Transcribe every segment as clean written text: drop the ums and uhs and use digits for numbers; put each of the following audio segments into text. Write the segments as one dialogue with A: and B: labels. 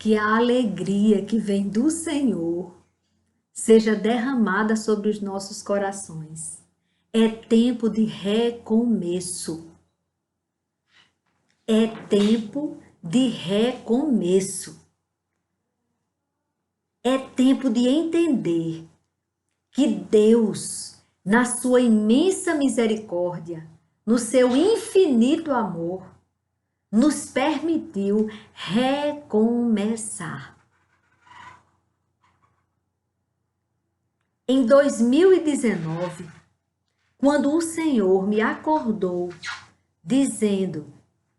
A: que a alegria que vem do Senhor seja derramada sobre os nossos corações. É tempo de recomeço. É tempo de recomeço. É tempo de entender que Deus, na sua imensa misericórdia, no seu infinito amor, nos permitiu recomeçar. Em 2019, quando o Senhor me acordou dizendo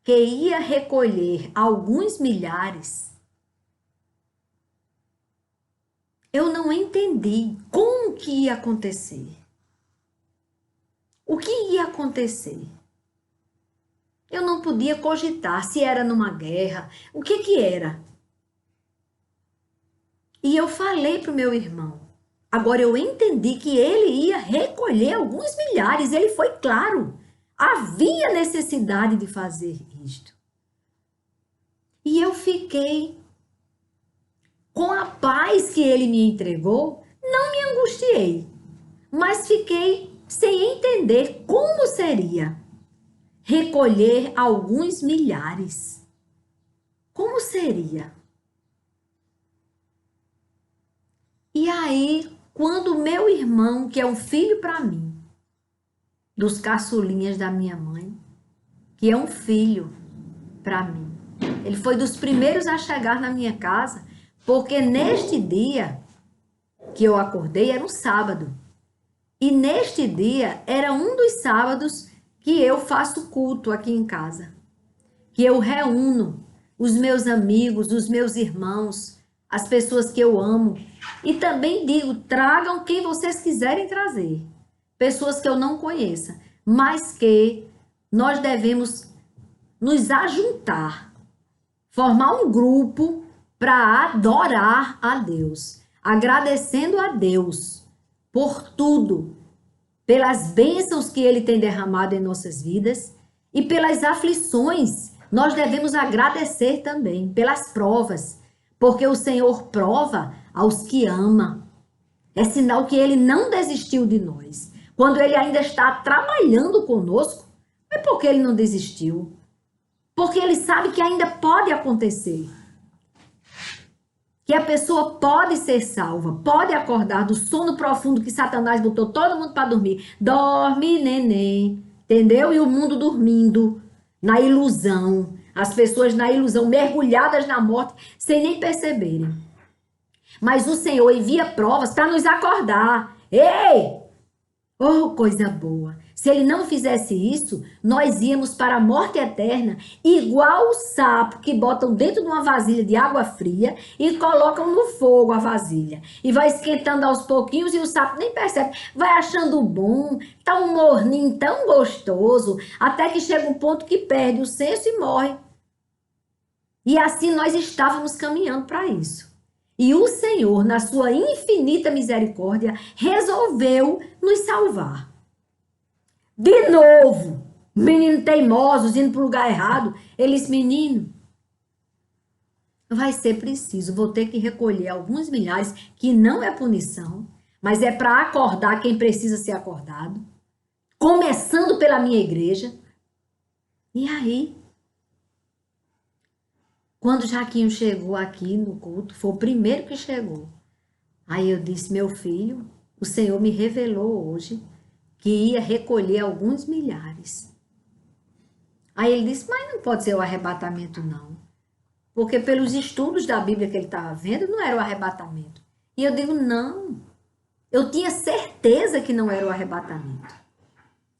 A: que ia recolher alguns milhares, eu não entendi como que ia acontecer. O que ia acontecer? Eu não podia cogitar se era numa guerra, o que era. E eu falei para o meu irmão. Agora eu entendi que ele ia recolher alguns milhares, ele foi claro. Havia necessidade de fazer isto. E eu fiquei com a paz que ele me entregou, não me angustiei, mas fiquei sem entender como seria recolher alguns milhares. Como seria? E aí, quando meu irmão, que é um filho para mim, dos caçulinhas da minha mãe, que é um filho para mim, ele foi dos primeiros a chegar na minha casa, porque neste dia que eu acordei era um sábado. E neste dia era um dos sábados que eu faço culto aqui em casa. Que eu reúno os meus amigos, os meus irmãos, as pessoas que eu amo. E também digo, tragam quem vocês quiserem trazer. Pessoas que eu não conheça, mas que nós devemos nos ajuntar, formar um grupo para adorar a Deus, agradecendo a Deus por tudo, pelas bênçãos que Ele tem derramado em nossas vidas e pelas aflições. Nós devemos agradecer também pelas provas, porque o Senhor prova aos que ama. É sinal que Ele não desistiu de nós. Quando Ele ainda está trabalhando conosco, é porque Ele não desistiu. Porque Ele sabe que ainda pode acontecer. Que a pessoa pode ser salva, pode acordar do sono profundo que Satanás botou todo mundo para dormir. Dorme, neném, entendeu? E o mundo dormindo, na ilusão. As pessoas na ilusão, mergulhadas na morte, sem nem perceberem. Mas o Senhor envia provas para nos acordar. Ei! Oh, coisa boa! Se Ele não fizesse isso, nós íamos para a morte eterna, igual o sapo que botam dentro de uma vasilha de água fria e colocam no fogo a vasilha. E vai esquentando aos pouquinhos e o sapo nem percebe. Vai achando bom, tá um morninho tão gostoso, até que chega um ponto que perde o senso e morre. E assim nós estávamos caminhando para isso. E o Senhor, na sua infinita misericórdia, resolveu nos salvar. De novo, menino teimosos indo para o lugar errado. Eles, menino, vai ser preciso, vou ter que recolher alguns milhares, que não é punição, mas é para acordar quem precisa ser acordado, começando pela minha igreja. E aí, quando Jaquinho chegou aqui no culto, foi o primeiro que chegou. Aí eu disse, meu filho, o Senhor me revelou hoje que ia recolher alguns milhares. Aí ele disse, mas não pode ser o arrebatamento não. Porque pelos estudos da Bíblia que ele estava vendo, não era o arrebatamento. E eu digo, não. Eu tinha certeza que não era o arrebatamento.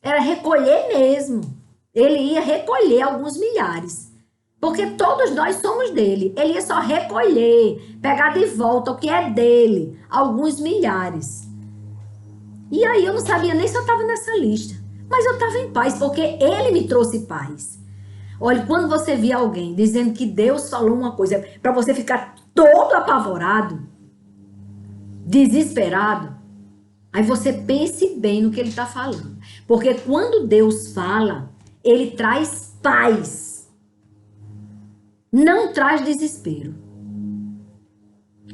A: Era recolher mesmo. Ele ia recolher alguns milhares. Porque todos nós somos dele. Ele ia só recolher, pegar de volta o que é dele, alguns milhares. E aí eu não sabia nem se eu estava nessa lista. Mas eu estava em paz, porque ele me trouxe paz. Olha, quando você vê alguém dizendo que Deus falou uma coisa para você ficar todo apavorado, desesperado, aí você pense bem no que ele está falando. Porque quando Deus fala, ele traz paz. Não traz desespero.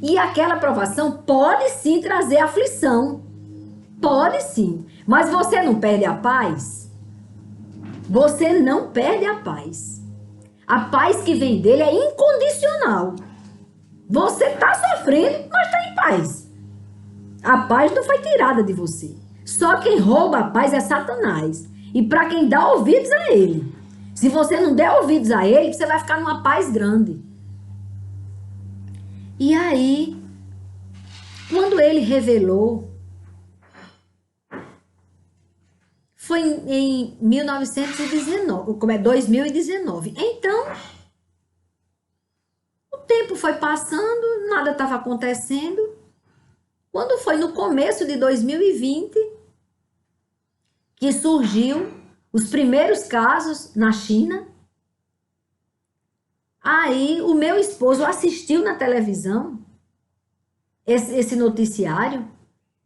A: E aquela provação pode sim trazer aflição. Pode sim. Mas você não perde a paz? Você não perde a paz. A paz que vem dele é incondicional. Você está sofrendo, mas está em paz. A paz não foi tirada de você. Só quem rouba a paz é Satanás. E para quem dá ouvidos a ele. Se você não der ouvidos a ele, você vai ficar numa paz grande. E aí, quando ele revelou, foi em 1919, como é 2019. Então, o tempo foi passando, nada estava acontecendo. Quando foi no começo de 2020, que surgiu os primeiros casos na China, aí o meu esposo assistiu na televisão esse noticiário,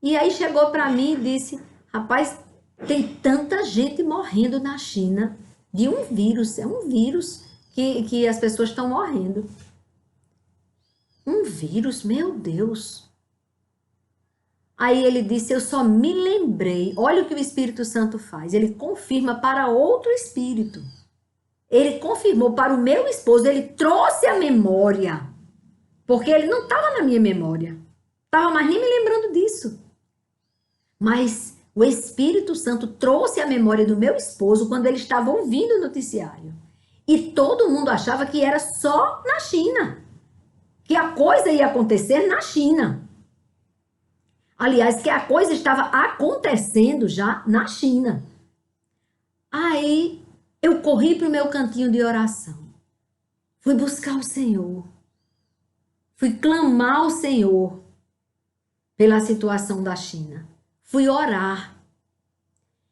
A: e aí chegou para mim e disse, rapaz, tem tanta gente morrendo na China de um vírus, é um vírus que as pessoas estão morrendo. Um vírus, meu Deus. Aí ele disse, eu só me lembrei, olha o que o Espírito Santo faz, ele confirma para outro espírito. Ele confirmou para o meu esposo, ele trouxe a memória, porque ele não estava na minha memória, estava mais nem me lembrando disso. Mas o Espírito Santo trouxe a memória do meu esposo quando ele estava ouvindo o noticiário. E todo mundo achava que era só na China, que a coisa ia acontecer na China. Aliás, que a coisa estava acontecendo já na China. Aí eu corri para o meu cantinho de oração. Fui buscar o Senhor. Fui clamar ao Senhor pela situação da China. Fui orar.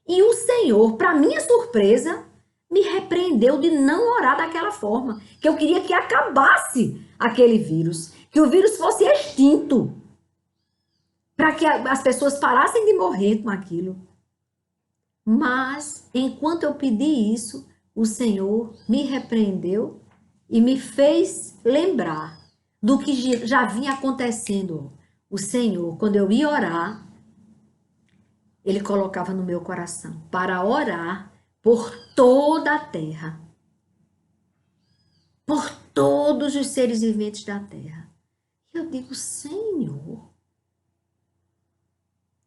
A: E o Senhor, para minha surpresa, me repreendeu de não orar daquela forma. Que eu queria que acabasse aquele vírus. Que o vírus fosse extinto. Para que as pessoas parassem de morrer com aquilo. Mas, enquanto eu pedi isso, o Senhor me repreendeu e me fez lembrar do que já vinha acontecendo. O Senhor, quando eu ia orar, Ele colocava no meu coração para orar por toda a terra. Por todos os seres viventes da terra. Eu digo, Senhor.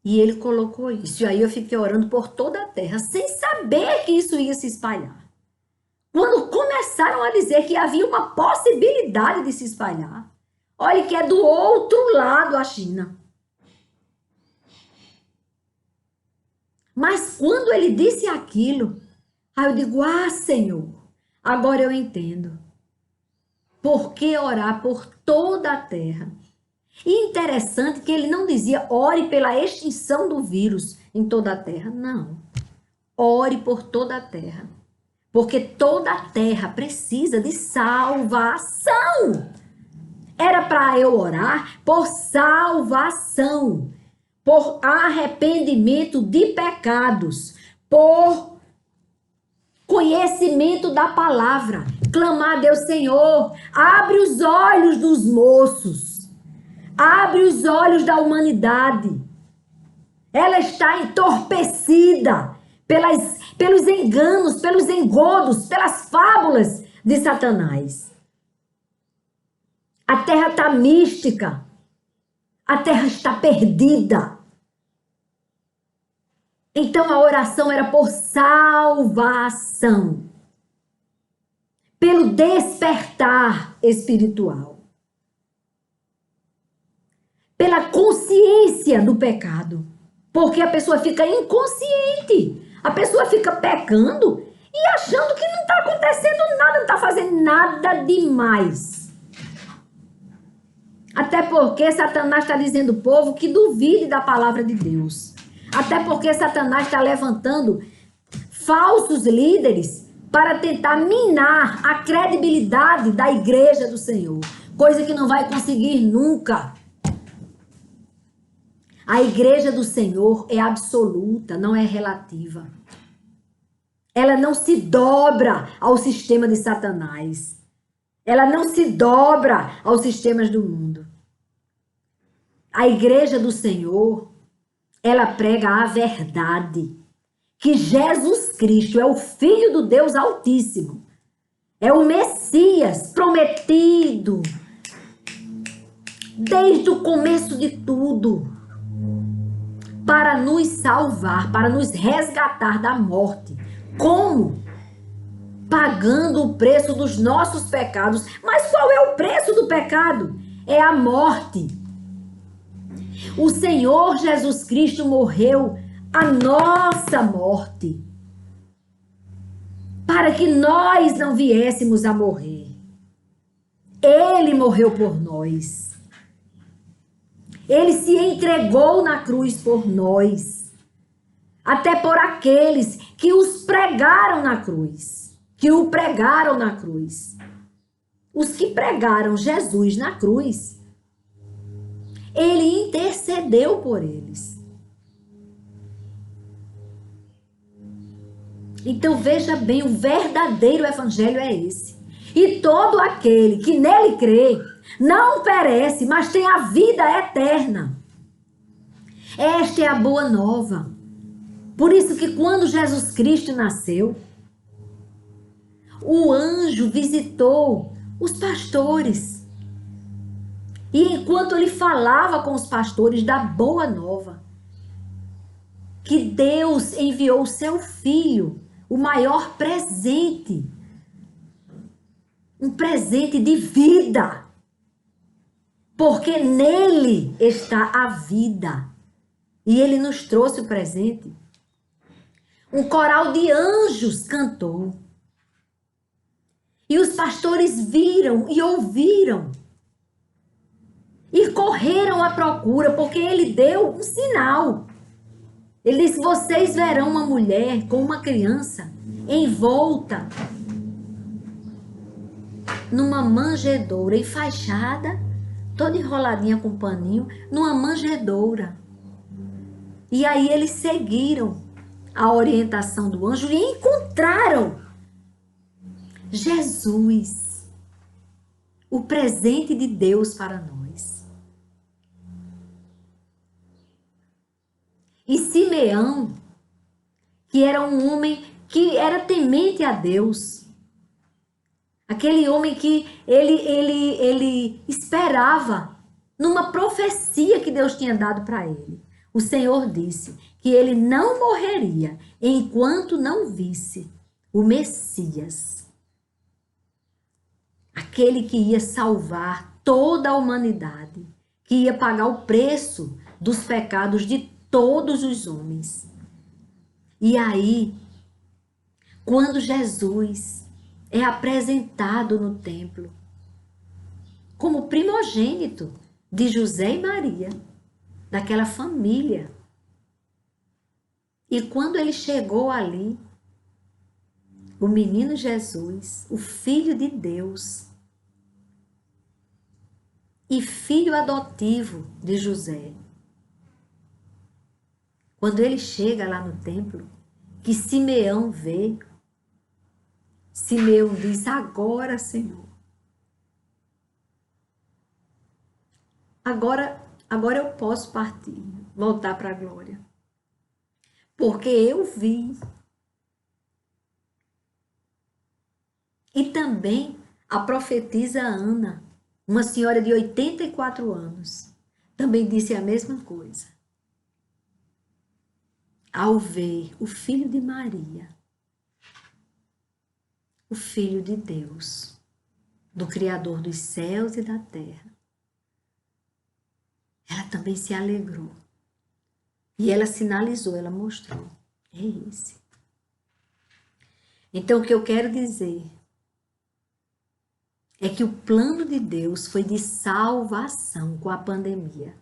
A: E Ele colocou isso. E aí eu fiquei orando por toda a terra, sem saber que isso ia se espalhar. Quando começaram a dizer que havia uma possibilidade de se espalhar, olha que é do outro lado a China. Mas quando Ele disse aquilo, aí eu digo, Senhor, agora eu entendo. Por que orar por toda a terra? E interessante que Ele não dizia, ore pela extinção do vírus em toda a terra. Não. Ore por toda a terra. Porque toda a terra precisa de salvação. Era para eu orar por salvação, por arrependimento de pecados, por conhecimento da palavra. Clamar a Deus, Senhor, abre os olhos dos moços, abre os olhos da humanidade. Ela está entorpecida pelos enganos, pelos engodos, pelas fábulas de Satanás. A terra está mística. A terra está perdida. Então a oração era por salvação. Pelo despertar espiritual. Pela consciência do pecado. Porque a pessoa fica inconsciente. A pessoa fica pecando e achando que não está acontecendo nada, não está fazendo nada demais. Até porque Satanás está dizendo ao povo que duvide da palavra de Deus. Até porque Satanás está levantando falsos líderes para tentar minar a credibilidade da igreja do Senhor. Coisa que não vai conseguir nunca. A igreja do Senhor é absoluta, não é relativa. Ela não se dobra ao sistema de Satanás. Ela não se dobra aos sistemas do mundo. A igreja do Senhor, ela prega a verdade, que Jesus Cristo é o Filho do Deus Altíssimo, é o Messias prometido desde o começo de tudo, para nos salvar, para nos resgatar da morte. Como? Pagando o preço dos nossos pecados. Mas qual é o preço do pecado? É a morte. O Senhor Jesus Cristo morreu a nossa morte, para que nós não viéssemos a morrer. Ele morreu por nós. Ele se entregou na cruz por nós, até por aqueles que os pregaram na cruz, que o pregaram na cruz. Os que pregaram Jesus na cruz, ele intercedeu por eles. Então veja bem, o verdadeiro evangelho é esse. E todo aquele que nele crê não perece, mas tem a vida eterna. Esta é a boa nova. Por isso que quando Jesus Cristo nasceu, o anjo visitou os pastores. E enquanto ele falava com os pastores da boa nova, que Deus enviou o seu filho, o maior presente, um presente de vida, porque nele está a vida. E ele nos trouxe o presente. Um coral de anjos cantou. E os pastores viram e ouviram. E correram à procura, porque ele deu um sinal. Ele disse: vocês verão uma mulher com uma criança envolta numa manjedoura, enfaixada, toda enroladinha com paninho, numa manjedoura. E aí eles seguiram a orientação do anjo e encontraram Jesus, o presente de Deus para nós. E Simeão, que era um homem que era temente a Deus, aquele homem que ele esperava numa profecia que Deus tinha dado para ele. O Senhor disse que ele não morreria enquanto não visse o Messias, aquele que ia salvar toda a humanidade, que ia pagar o preço dos pecados de todos os homens. E aí, quando Jesus é apresentado no templo como primogênito de José e Maria, daquela família, e quando ele chegou ali, o menino Jesus, o Filho de Deus e filho adotivo de José, quando ele chega lá no templo, que Simeão vê, Simeão diz: agora, Senhor, agora eu posso partir, voltar para a glória, porque eu vi. E também a profetisa Ana, uma senhora de 84 anos, também disse a mesma coisa. Ao ver o filho de Maria, o Filho de Deus, do Criador dos céus e da terra, ela também se alegrou. E ela sinalizou, ela mostrou. É esse. Então, o que eu quero dizer é que o plano de Deus foi de salvação com a pandemia.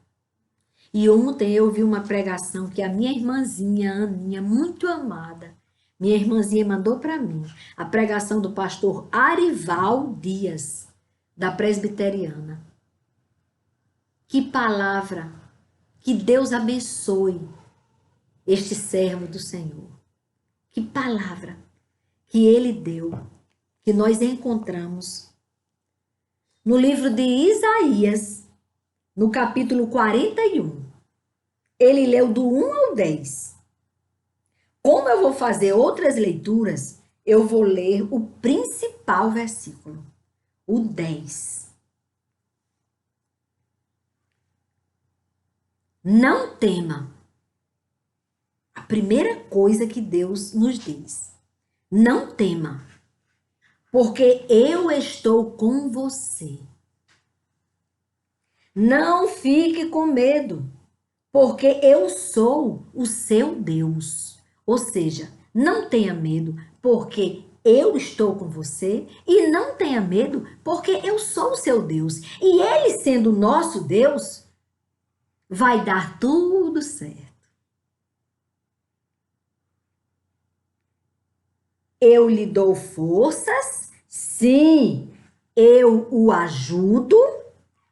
A: E ontem eu vi uma pregação que a minha irmãzinha Aninha, muito amada, minha irmãzinha mandou para mim, a pregação do pastor Arival Dias, da Presbiteriana. Que palavra, que Deus abençoe este servo do Senhor. Que palavra que ele deu, que nós encontramos no livro de Isaías, no capítulo 41. Ele leu do 1 ao 10. Como eu vou fazer outras leituras, eu vou ler o principal versículo, o 10. Não tema. A primeira coisa que Deus nos diz. Não tema, porque eu estou com você. Não fique com medo, porque eu sou o seu Deus. Ou seja, não tenha medo, porque eu estou com você, e não tenha medo, porque eu sou o seu Deus. E ele sendo o nosso Deus, vai dar tudo certo. Eu lhe dou forças, sim, eu o ajudo,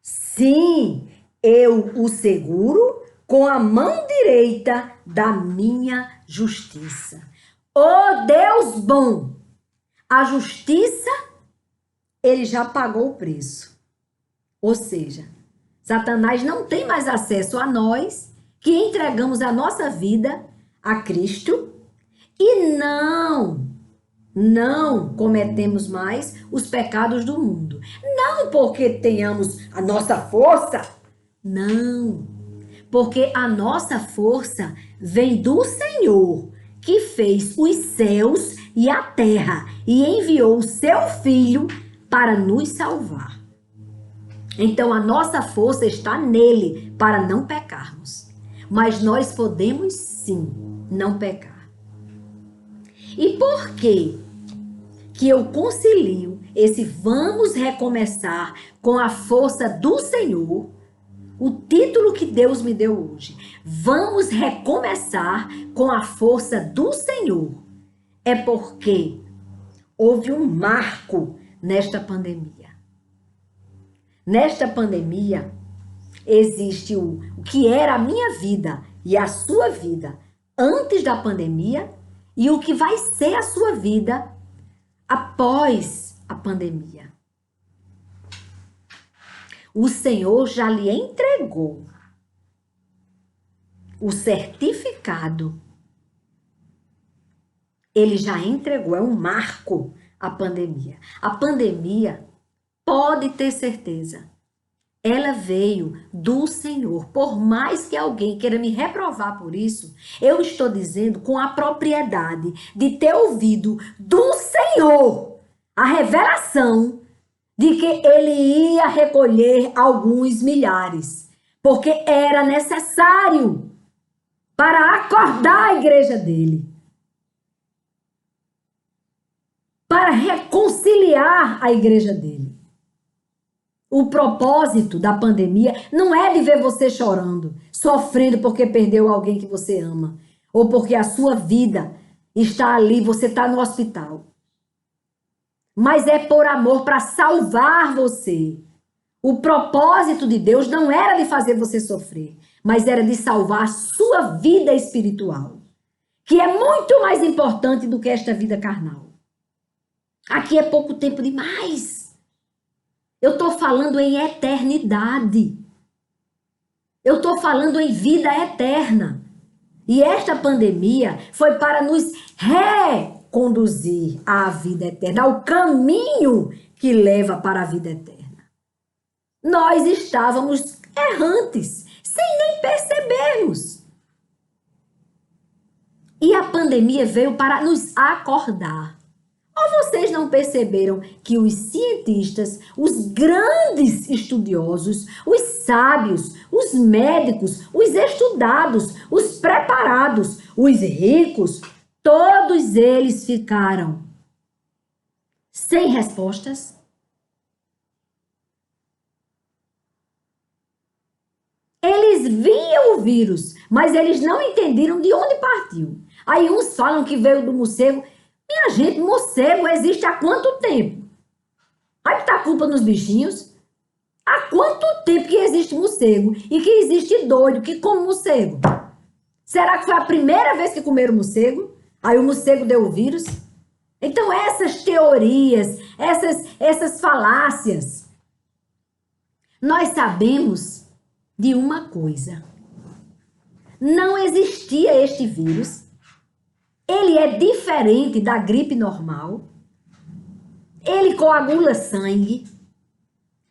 A: sim, eu o seguro com a mão direita da minha justiça. Oh Deus bom, a justiça, ele já pagou o preço. Ou seja, Satanás não tem mais acesso a nós que entregamos a nossa vida a Cristo e não cometemos mais os pecados do mundo. Não porque tenhamos a nossa força, não. Porque a nossa força vem do Senhor, que fez os céus e a terra e enviou o seu Filho para nos salvar. Então a nossa força está nele para não pecarmos. Mas nós podemos sim não pecar. E por quê que eu concilio esse vamos recomeçar com a força do Senhor? O título que Deus me deu hoje. Vamos recomeçar com a força do Senhor. É porque houve um marco nesta pandemia. Nesta pandemia existe o que era a minha vida e a sua vida antes da pandemia e o que vai ser a sua vida após a pandemia. O Senhor já lhe entregou o certificado. Ele já entregou, é um marco a pandemia. A pandemia, pode ter certeza, ela veio do Senhor. Por mais que alguém queira me reprovar por isso, eu estou dizendo com a propriedade de ter ouvido do Senhor a revelação de que ele ia recolher alguns milhares, porque era necessário para acordar a igreja dele, para reconciliar a igreja dele. O propósito da pandemia não é de ver você chorando, sofrendo porque perdeu alguém que você ama, ou porque a sua vida está ali, você está no hospital. Mas é por amor, para salvar você. O propósito de Deus não era de fazer você sofrer, mas era de salvar a sua vida espiritual, que é muito mais importante do que esta vida carnal. Aqui é pouco tempo demais. Eu estou falando em eternidade. Eu estou falando em vida eterna. E esta pandemia foi para nos reconduzir à vida eterna, ao caminho que leva para a vida eterna. Nós estávamos errantes, sem nem percebermos. E a pandemia veio para nos acordar. Ou vocês não perceberam que os cientistas, os grandes estudiosos, os sábios, os médicos, os estudados, os preparados, os ricos, todos eles ficaram sem respostas? Eles viam o vírus, mas eles não entenderam de onde partiu. Aí uns falam que veio do morcego. Minha gente, morcego existe há quanto tempo? Vai botar culpa nos bichinhos? Há quanto tempo que existe morcego e que existe doido que come morcego? Será que foi a primeira vez que comeram morcego? Aí o morcego deu o vírus? Então essas teorias, essas falácias, nós sabemos de uma coisa. Não existia este vírus. Ele é diferente da gripe normal. Ele coagula sangue.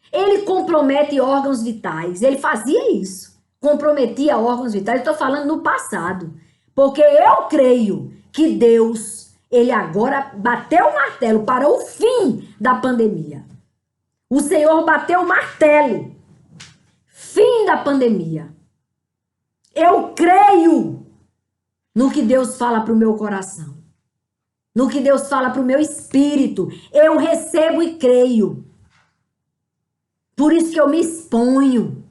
A: Ele compromete órgãos vitais. Ele fazia isso. Comprometia órgãos vitais. Estou falando no passado. Porque eu creio que Deus, ele agora bateu o martelo para o fim da pandemia. O Senhor bateu o martelo. Fim da pandemia. Eu creio no que Deus fala para o meu coração. No que Deus fala para o meu espírito. Eu recebo e creio. Por isso que eu me exponho.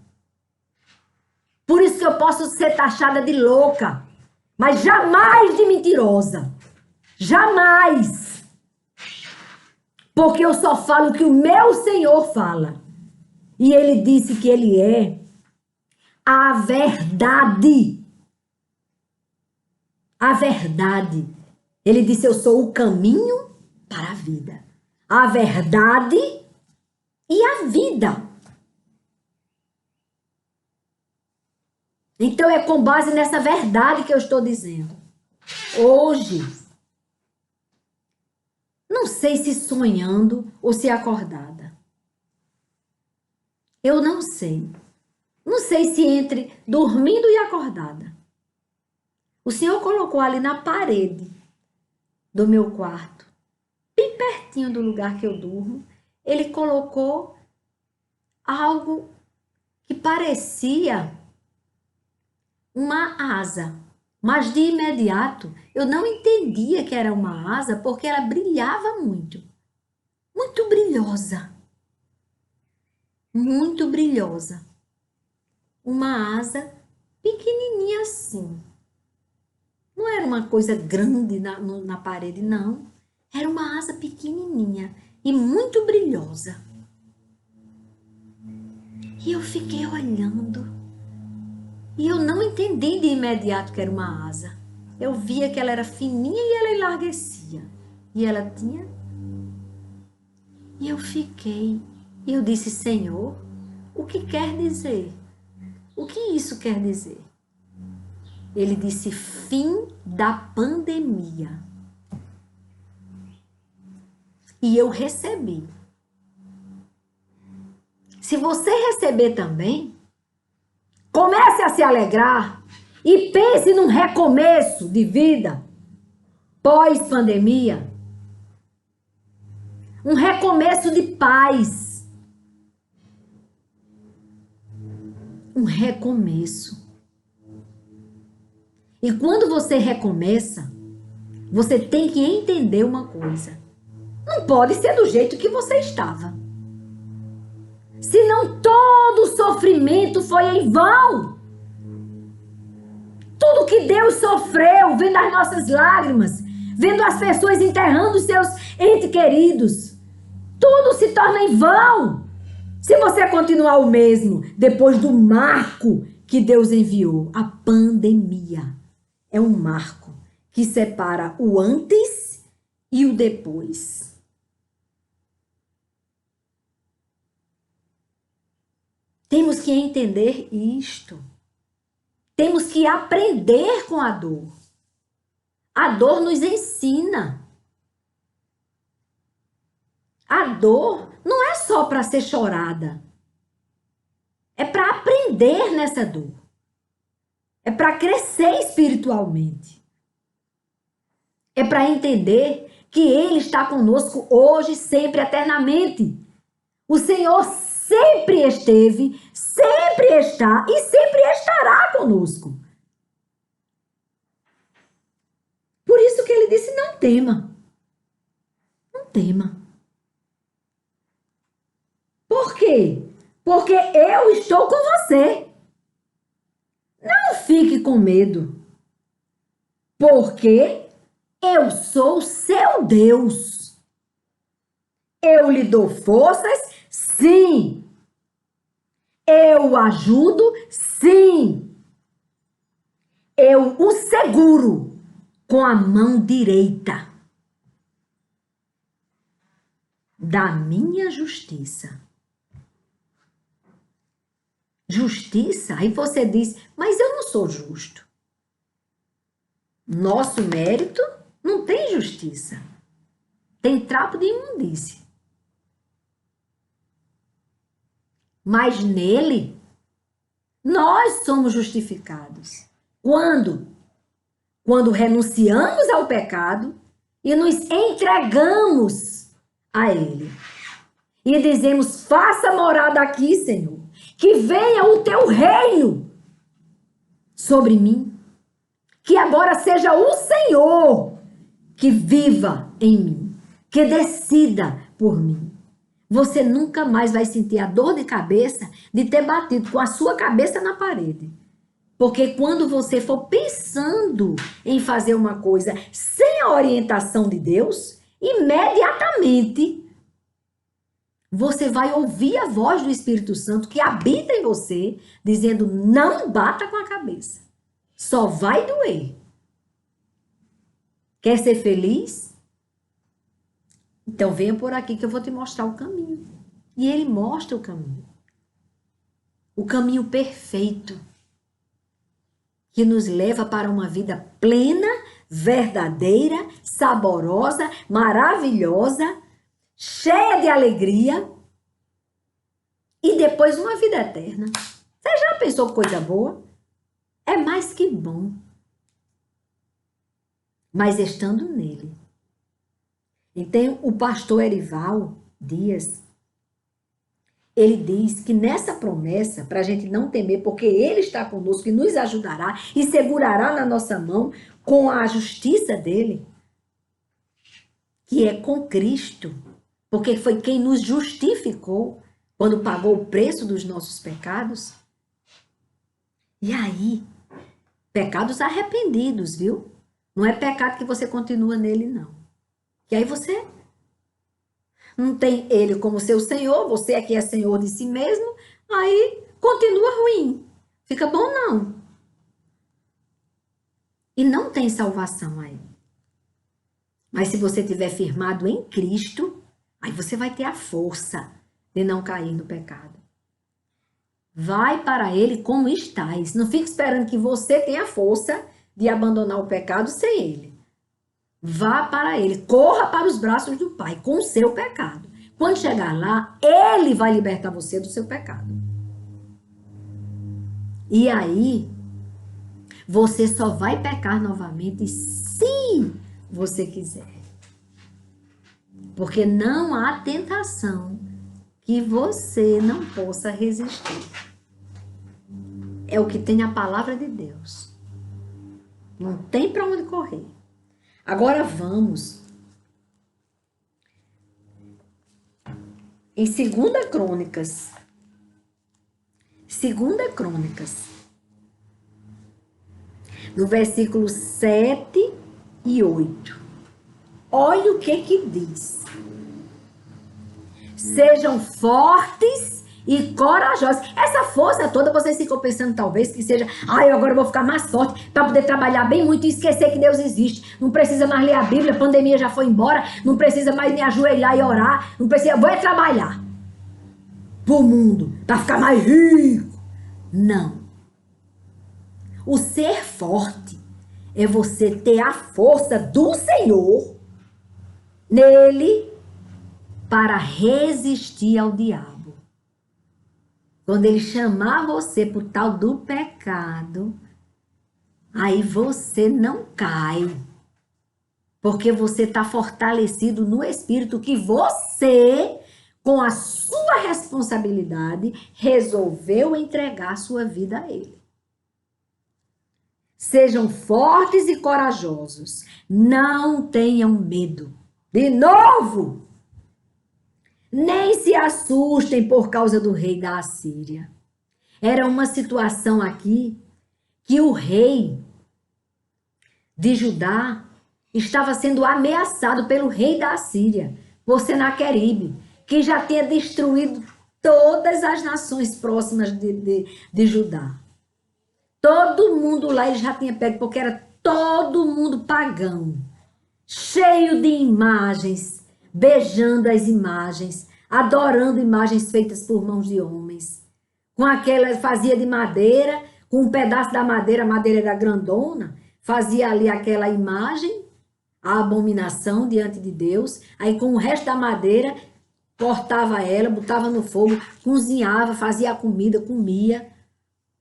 A: Por isso que eu posso ser taxada de louca. Mas jamais de mentirosa. Jamais. Porque eu só falo o que o meu Senhor fala. E ele disse que ele é a verdade. A verdade. Ele disse, eu sou o caminho para a vida. A verdade e a vida. Então é com base nessa verdade que eu estou dizendo. Hoje, não sei se sonhando ou se acordada. Eu não sei. Não sei se entre dormindo e acordada. O Senhor colocou ali na parede do meu quarto, bem pertinho do lugar que eu durmo, ele colocou algo que parecia uma asa. Mas de imediato eu não entendia que era uma asa porque ela brilhava muito. Muito brilhosa. Muito brilhosa. Uma asa pequenininha assim. Não era uma coisa grande na parede, não. Era uma asa pequenininha e muito brilhosa. E eu fiquei olhando. E eu não entendi de imediato que era uma asa. Eu via que ela era fininha e ela enlarguecia. E ela tinha... E eu fiquei. E eu disse, Senhor, o que quer dizer? O que isso quer dizer? Ele disse, fim da pandemia. E eu recebi. Se você receber também, comece a se alegrar e pense num recomeço de vida pós-pandemia. Um recomeço de paz. Um recomeço. E quando você recomeça, você tem que entender uma coisa. Não pode ser do jeito que você estava. Senão todo o sofrimento foi em vão. Tudo que Deus sofreu, vendo as nossas lágrimas, vendo as pessoas enterrando seus entes queridos, tudo se torna em vão. Se você continuar o mesmo, depois do marco que Deus enviou, a pandemia é um marco que separa o antes e o depois. Temos que entender isto. Temos que aprender com a dor. A dor nos ensina. A dor não é só para ser chorada. É para aprender nessa dor. É para crescer espiritualmente. É para entender que Ele está conosco hoje, sempre, eternamente. O Senhor sempre esteve, sempre está e sempre estará conosco. Por isso que Ele disse, não tema. Não tema. Por quê? Porque eu estou com você. Não fique com medo. Porque eu sou seu Deus. Eu lhe dou forças, sim. Eu o ajudo, sim. Eu o seguro com a mão direita da minha justiça. justiça, aí você diz, mas eu não sou justo. Nosso mérito não tem justiça. Tem trapo de imundície. Mas nele, nós somos justificados. Quando? Quando renunciamos ao pecado e nos entregamos a ele. E dizemos, faça morada aqui, Senhor. Que venha o teu reino sobre mim. Que agora seja o Senhor que viva em mim. Que decida por mim. Você nunca mais vai sentir a dor de cabeça de ter batido com a sua cabeça na parede. Porque quando você for pensando em fazer uma coisa sem a orientação de Deus, imediatamente você vai ouvir a voz do Espírito Santo que habita em você, dizendo, não bata com a cabeça. Só vai doer. Quer ser feliz? Então venha por aqui que eu vou te mostrar o caminho. E ele mostra o caminho. O caminho perfeito. Que nos leva para uma vida plena, verdadeira, saborosa, maravilhosa, cheia de alegria e depois uma vida eterna. Você já pensou coisa boa? É mais que bom. Mas estando nele. Então, o pastor Erival Dias, ele diz que nessa promessa, para a gente não temer, porque ele está conosco e nos ajudará e segurará na nossa mão com a justiça dele, que é com Cristo, porque foi quem nos justificou quando pagou o preço dos nossos pecados. E aí, pecados arrependidos, viu? Não é pecado que você continua nele, não. E aí você não tem ele como seu senhor, você é que é senhor de si mesmo, aí continua ruim. Fica bom, não. E não tem salvação aí. Mas se você estiver firmado em Cristo, aí você vai ter a força de não cair no pecado. Vai para ele como estás. Não fique esperando que você tenha força de abandonar o pecado sem ele. Vá para ele, corra para os braços do Pai com o seu pecado. Quando chegar lá, ele vai libertar você do seu pecado. E aí, você só vai pecar novamente se você quiser. Porque não há tentação que você não possa resistir. É o que tem a palavra de Deus. Não tem para onde correr. Agora vamos em 2 Crônicas. 2 Crônicas. No versículo 7 e 8. Olha o que diz. Sejam fortes e corajosos. Essa força toda, vocês ficam pensando talvez que seja, eu agora vou ficar mais forte para poder trabalhar bem muito e esquecer que Deus existe. Não precisa mais ler a Bíblia, a pandemia já foi embora, não precisa mais me ajoelhar e orar, não precisa, vou trabalhar pro mundo, para ficar mais rico. Não. O ser forte é você ter a força do Senhor nele para resistir ao diabo. Quando ele chamar você pro tal do pecado, aí você não cai. Porque você está fortalecido no Espírito que você, com a sua responsabilidade, resolveu entregar a sua vida a ele. Sejam fortes e corajosos. Não tenham medo. De novo! Nem se assustem por causa do rei da Assíria. Era uma situação aqui que o rei de Judá estava sendo ameaçado pelo rei da Assíria, por Senaqueribe, que já tinha destruído todas as nações próximas de Judá. Todo mundo lá ele já tinha pego, porque era todo mundo pagão, cheio de imagens, beijando as imagens, adorando imagens feitas por mãos de homens, com aquela, fazia de madeira, com um pedaço da madeira, a madeira era grandona, fazia ali aquela imagem, a abominação diante de Deus, aí com o resto da madeira, cortava ela, botava no fogo, cozinhava, fazia a comida, comia.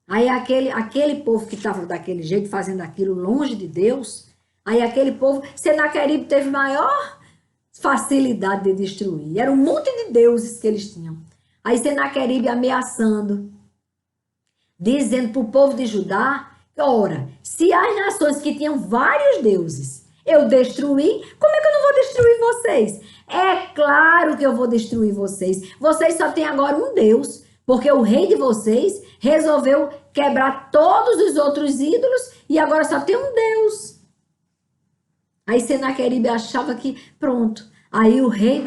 A: Aí aquele povo que estava daquele jeito, fazendo aquilo longe de Deus, aí aquele povo, Senaqueribe teve maior facilidade de destruir. Era um monte de deuses que eles tinham. Aí Senaqueribe ameaçando, dizendo para o povo de Judá, ora, se as nações que tinham vários deuses eu destruí, como é que eu não vou destruir vocês? É claro que eu vou destruir vocês. Vocês só têm agora um Deus, porque o rei de vocês resolveu quebrar todos os outros ídolos e agora só tem um Deus. Aí Senaqueribe achava que pronto. Aí o rei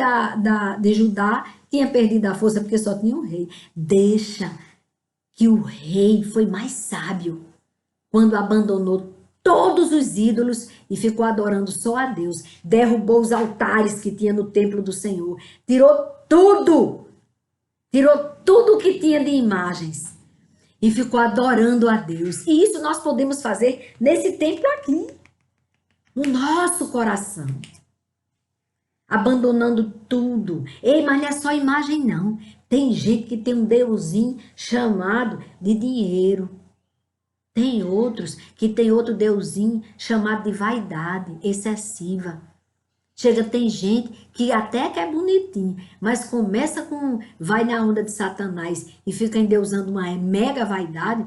A: de Judá tinha perdido a força porque só tinha um rei. Deixa que o rei foi mais sábio quando abandonou todos os ídolos e ficou adorando só a Deus. Derrubou os altares que tinha no templo do Senhor. Tirou tudo que tinha de imagens e ficou adorando a Deus. E isso nós podemos fazer nesse templo aqui, no nosso coração. Abandonando tudo. Ei, mas não é só imagem não. Tem gente que tem um deusinho chamado de dinheiro. Tem outros que tem outro deusinho chamado de vaidade excessiva. Chega, tem gente que até que é bonitinho, mas começa com, vai na onda de Satanás e fica endeusando uma mega vaidade,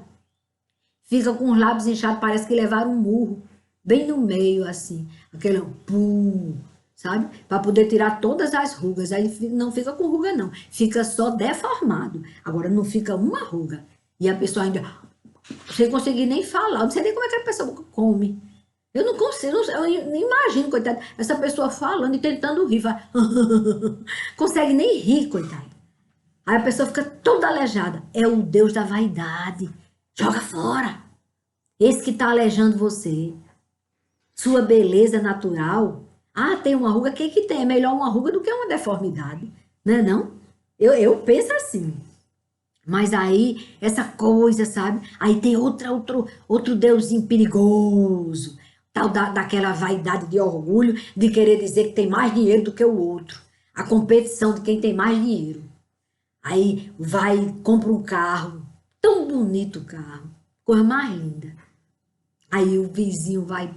A: fica com os lábios inchados, parece que levaram um murro, bem no meio assim, aquele pum, sabe? Para poder tirar todas as rugas, aí não fica com ruga não, fica só deformado, agora não fica uma ruga, e a pessoa ainda... Sem conseguir nem falar, eu não sei nem como é que a pessoa come. Eu não consigo, eu nem imagino, coitado, essa pessoa falando e tentando rir. Consegue nem rir, coitado. Aí a pessoa fica toda aleijada. É o Deus da vaidade. Joga fora. Esse que está aleijando você. Sua beleza natural. Ah, tem uma ruga. O que tem? É melhor uma ruga do que uma deformidade. Não é não? Eu penso assim. Mas aí, essa coisa, sabe? Aí tem outro deusinho perigoso, tal daquela vaidade de orgulho, de querer dizer que tem mais dinheiro do que o outro. A competição de quem tem mais dinheiro. Aí vai, compra um carro, tão bonito o carro, coisa mais linda. Aí o vizinho vai,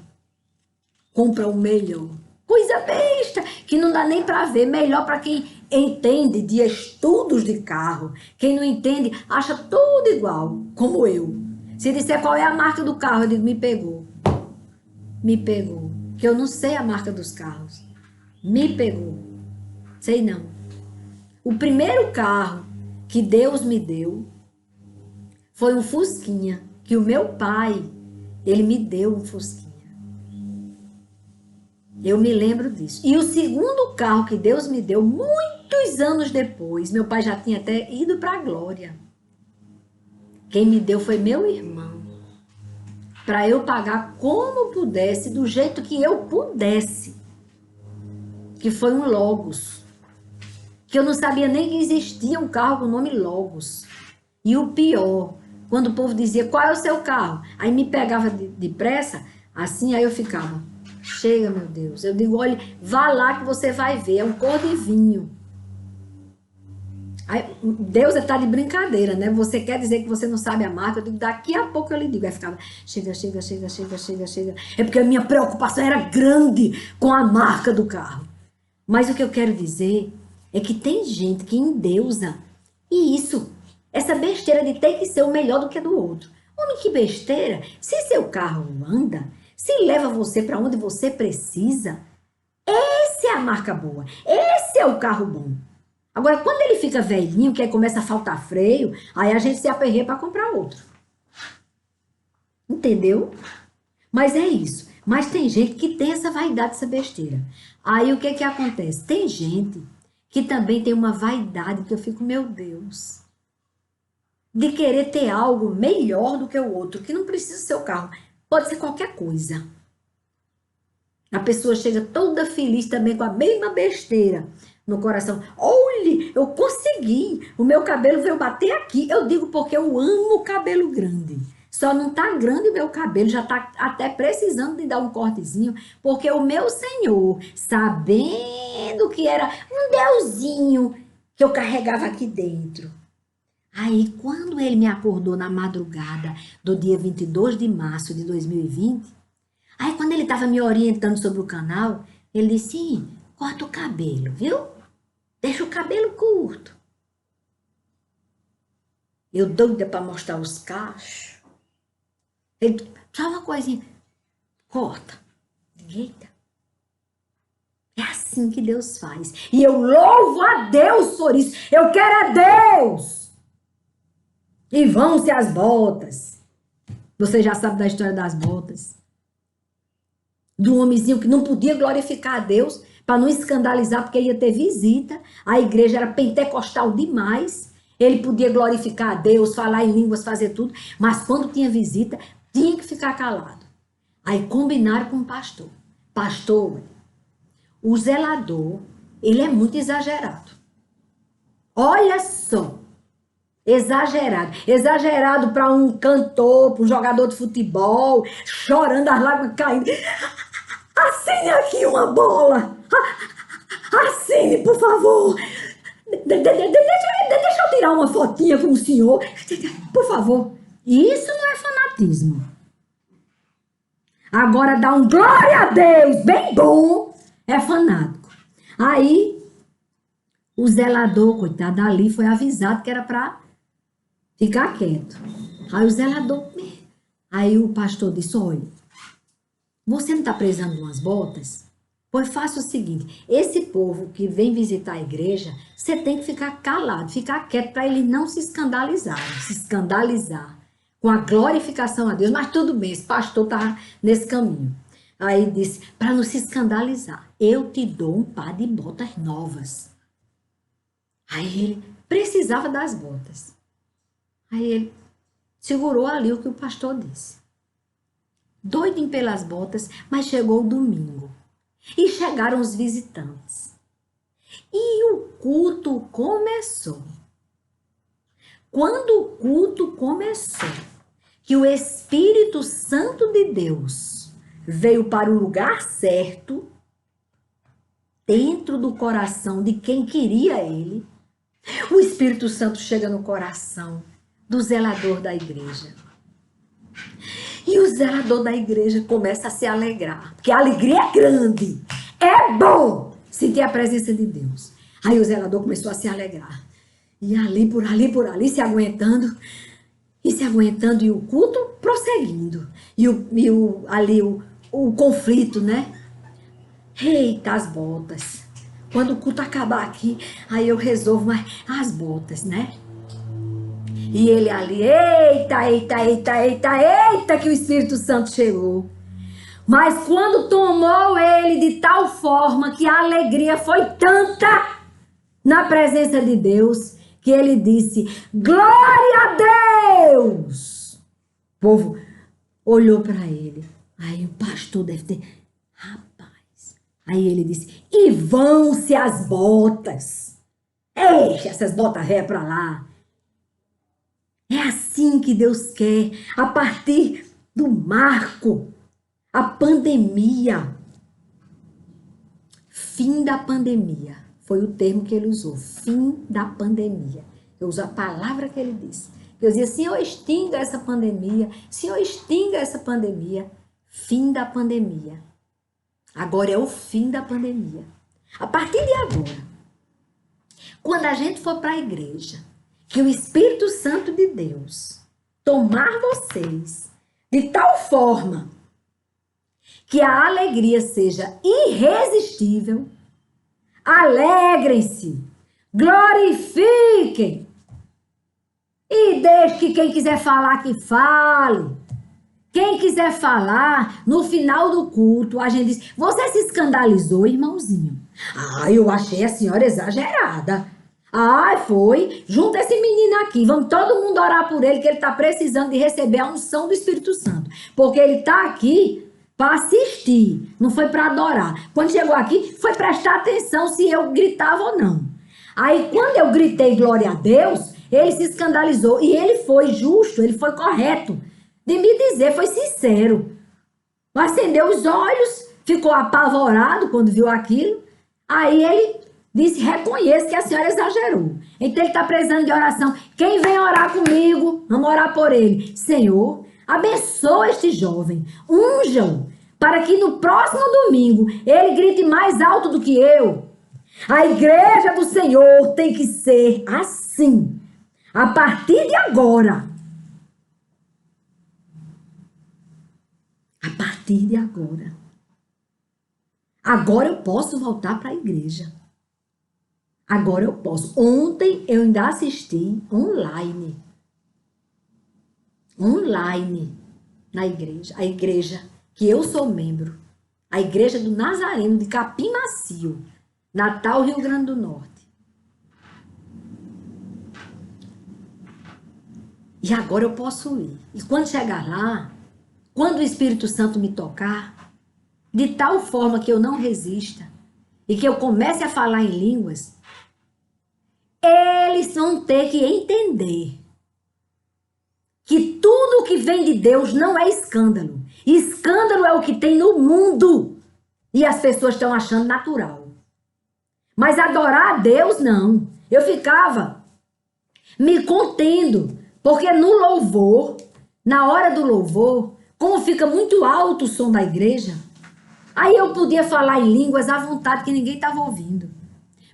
A: compra o melhor. Coisa besta, que não dá nem para ver, melhor para quem entende de estudos de carro. Quem não entende, acha tudo igual, como eu. Se disser qual é a marca do carro, eu digo, me pegou. Me pegou. Que eu não sei a marca dos carros. Me pegou. Sei não. O primeiro carro que Deus me deu foi um Fusquinha, que o meu pai, ele me deu um Fusquinha. Eu me lembro disso. E o segundo carro que Deus me deu, muitos anos depois, meu pai já tinha até ido para a glória. Quem me deu foi meu irmão. Para eu pagar como pudesse, do jeito que eu pudesse. Que foi um Logos. Que eu não sabia nem que existia um carro com o nome Logos. E o pior, quando o povo dizia, qual é o seu carro? Aí me pegava depressa, assim, aí eu ficava... Chega, meu Deus. Eu digo, olha, vá lá que você vai ver. É um cor de vinho. Aí, Deus está de brincadeira, né? Você quer dizer que você não sabe a marca? Eu digo, daqui a pouco eu lhe digo. Aí ficava, chega. É porque a minha preocupação era grande com a marca do carro. Mas o que eu quero dizer é que tem gente que endeusa. E isso, essa besteira de ter que ser o melhor do que do outro. Homem, que besteira. Se seu carro anda... Se leva você para onde você precisa, essa é a marca boa, esse é o carro bom. Agora, quando ele fica velhinho, que aí começa a faltar freio, aí a gente se aperreia para comprar outro. Entendeu? Mas é isso. Mas tem gente que tem essa vaidade, essa besteira. Aí o que que acontece? Tem gente que também tem uma vaidade que eu fico, meu Deus, de querer ter algo melhor do que o outro, que não precisa ser o carro. Pode ser qualquer coisa. A pessoa chega toda feliz também com a mesma besteira no coração. Olhe, eu consegui. O meu cabelo veio bater aqui. Eu digo porque eu amo o cabelo grande. Só não tá grande o meu cabelo, já tá até precisando de dar um cortezinho, porque o meu Senhor, sabendo que era um Deusinho que eu carregava aqui dentro. Aí, quando ele me acordou na madrugada do dia 22 de março de 2020, aí quando ele estava me orientando sobre o canal, ele disse, sim, corta o cabelo, viu? Deixa o cabelo curto. Eu doida para mostrar os cachos. Ele, só uma coisinha, corta. Eita. É assim que Deus faz. E eu louvo a Deus por isso. Eu quero é Deus. E vão-se as botas. Você já sabe da história das botas. Do homenzinho que não podia glorificar a Deus para não escandalizar, porque ia ter visita. A igreja era pentecostal demais. Ele podia glorificar a Deus, falar em línguas, fazer tudo. Mas quando tinha visita, tinha que ficar calado. Aí combinaram com o pastor. Pastor, o zelador, ele é muito exagerado. Olha só. Exagerado. Exagerado para um cantor, para um jogador de futebol, chorando, as lágrimas caindo. Assine aqui uma bola. Assine, por favor. Deixa eu tirar uma fotinha com o senhor. Por favor. Isso não é fanatismo. Agora dá um glória a Deus bem bom. É fanático. Aí, o zelador, coitado, ali foi avisado que era para ficar quieto. Aí o zelador... Aí o pastor disse, olha, você não está precisando de umas botas? Pois faça o seguinte, esse povo que vem visitar a igreja, você tem que ficar calado, ficar quieto para ele não se escandalizar com a glorificação a Deus. Mas tudo bem, esse pastor está nesse caminho. Aí disse, para não se escandalizar, eu te dou um par de botas novas. Aí ele precisava das botas. Aí ele segurou ali o que o pastor disse. Doidinho pelas botas, mas chegou o domingo. E chegaram os visitantes. E o culto começou. Quando o culto começou, que o Espírito Santo de Deus veio para o lugar certo, dentro do coração de quem queria ele, o Espírito Santo chega no coração do zelador da igreja. E o zelador da igreja começa a se alegrar, porque a alegria é grande, é bom sentir a presença de Deus. Aí o zelador começou a se alegrar. E ali, por ali, se aguentando, e o culto prosseguindo. Ali o conflito, né? Eita, as botas. Quando o culto acabar aqui, aí eu resolvo, mas as botas, né? E ele ali, eita, que o Espírito Santo chegou. Mas quando tomou ele de tal forma que a alegria foi tanta na presença de Deus, que ele disse, glória a Deus! O povo olhou para ele. Aí o pastor deve ter, rapaz. Aí ele disse, e vão-se as botas. Eixa, essas botas velhas para lá. É assim que Deus quer, a partir do marco, a pandemia. Fim da pandemia, foi o termo que ele usou, fim da pandemia. Eu uso a palavra que ele disse. Eu dizia, Senhor, extinga essa pandemia, Senhor, extinga essa pandemia. Fim da pandemia. Agora é o fim da pandemia. A partir de agora, quando a gente for para a igreja, que o Espírito Santo de Deus tomar vocês de tal forma que a alegria seja irresistível, alegrem-se, glorifiquem e deixe que quem quiser falar que fale. Quem quiser falar, no final do culto, a gente diz, você se escandalizou, irmãozinho? Ah, eu achei a senhora exagerada. Ah, foi. Junta esse menino aqui. Vamos todo mundo orar por ele, que ele está precisando de receber a unção do Espírito Santo. Porque ele está aqui para assistir, não foi para adorar. Quando chegou aqui, foi prestar atenção se eu gritava ou não. Aí quando eu gritei glória a Deus, ele se escandalizou e ele foi justo, ele foi correto de me dizer, foi sincero. Acendeu os olhos, ficou apavorado quando viu aquilo. Aí ele disse, reconheço que a senhora exagerou. Então ele está precisando de oração. Quem vem orar comigo, vamos orar por ele. Senhor, abençoa este jovem, unja-o, para que no próximo domingo ele grite mais alto do que eu. A igreja do Senhor tem que ser assim. A partir de agora. A partir de agora. Agora eu posso voltar para a igreja. Agora eu posso. Ontem eu ainda assisti online. Online na igreja. A igreja que eu sou membro. A igreja do Nazareno de Capim Macio. Natal, Rio Grande do Norte. E agora eu posso ir. E quando chegar lá, quando o Espírito Santo me tocar, de tal forma que eu não resista e que eu comece a falar em línguas, eles vão ter que entender que tudo que vem de Deus não é escândalo. Escândalo é o que tem no mundo e as pessoas estão achando natural. Mas adorar a Deus, não. Eu ficava me contendo, porque no louvor, na hora do louvor, como fica muito alto o som da igreja, aí eu podia falar em línguas à vontade que ninguém estava ouvindo.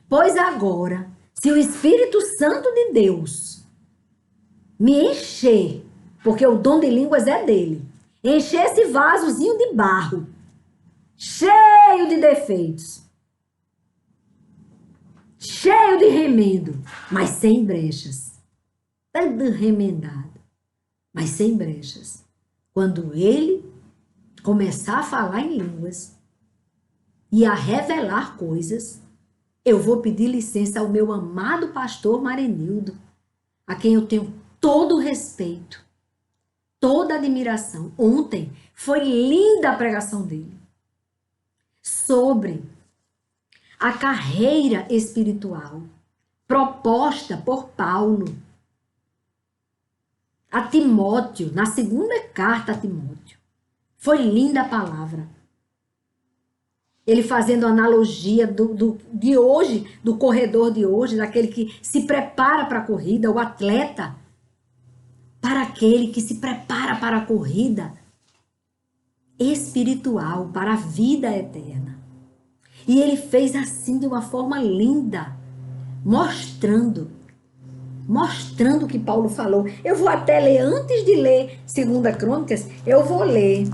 A: Pois agora, se o Espírito Santo de Deus me encher, porque o dom de línguas é dele, encher esse vasozinho de barro, cheio de defeitos, cheio de remendo, mas sem brechas, todo remendado, mas sem brechas. Quando ele começar a falar em línguas e a revelar coisas, eu vou pedir licença ao meu amado pastor Marenildo, a quem eu tenho todo o respeito, toda a admiração. Ontem foi linda a pregação dele sobre a carreira espiritual proposta por Paulo a Timóteo, na segunda carta a Timóteo. Foi linda a palavra. Ele fazendo analogia de hoje, do corredor de hoje, daquele que se prepara para a corrida, o atleta, para aquele que se prepara para a corrida espiritual, para a vida eterna. E ele fez assim de uma forma linda, mostrando o que Paulo falou. Eu vou até ler, antes de ler 2 Crônicas, eu vou ler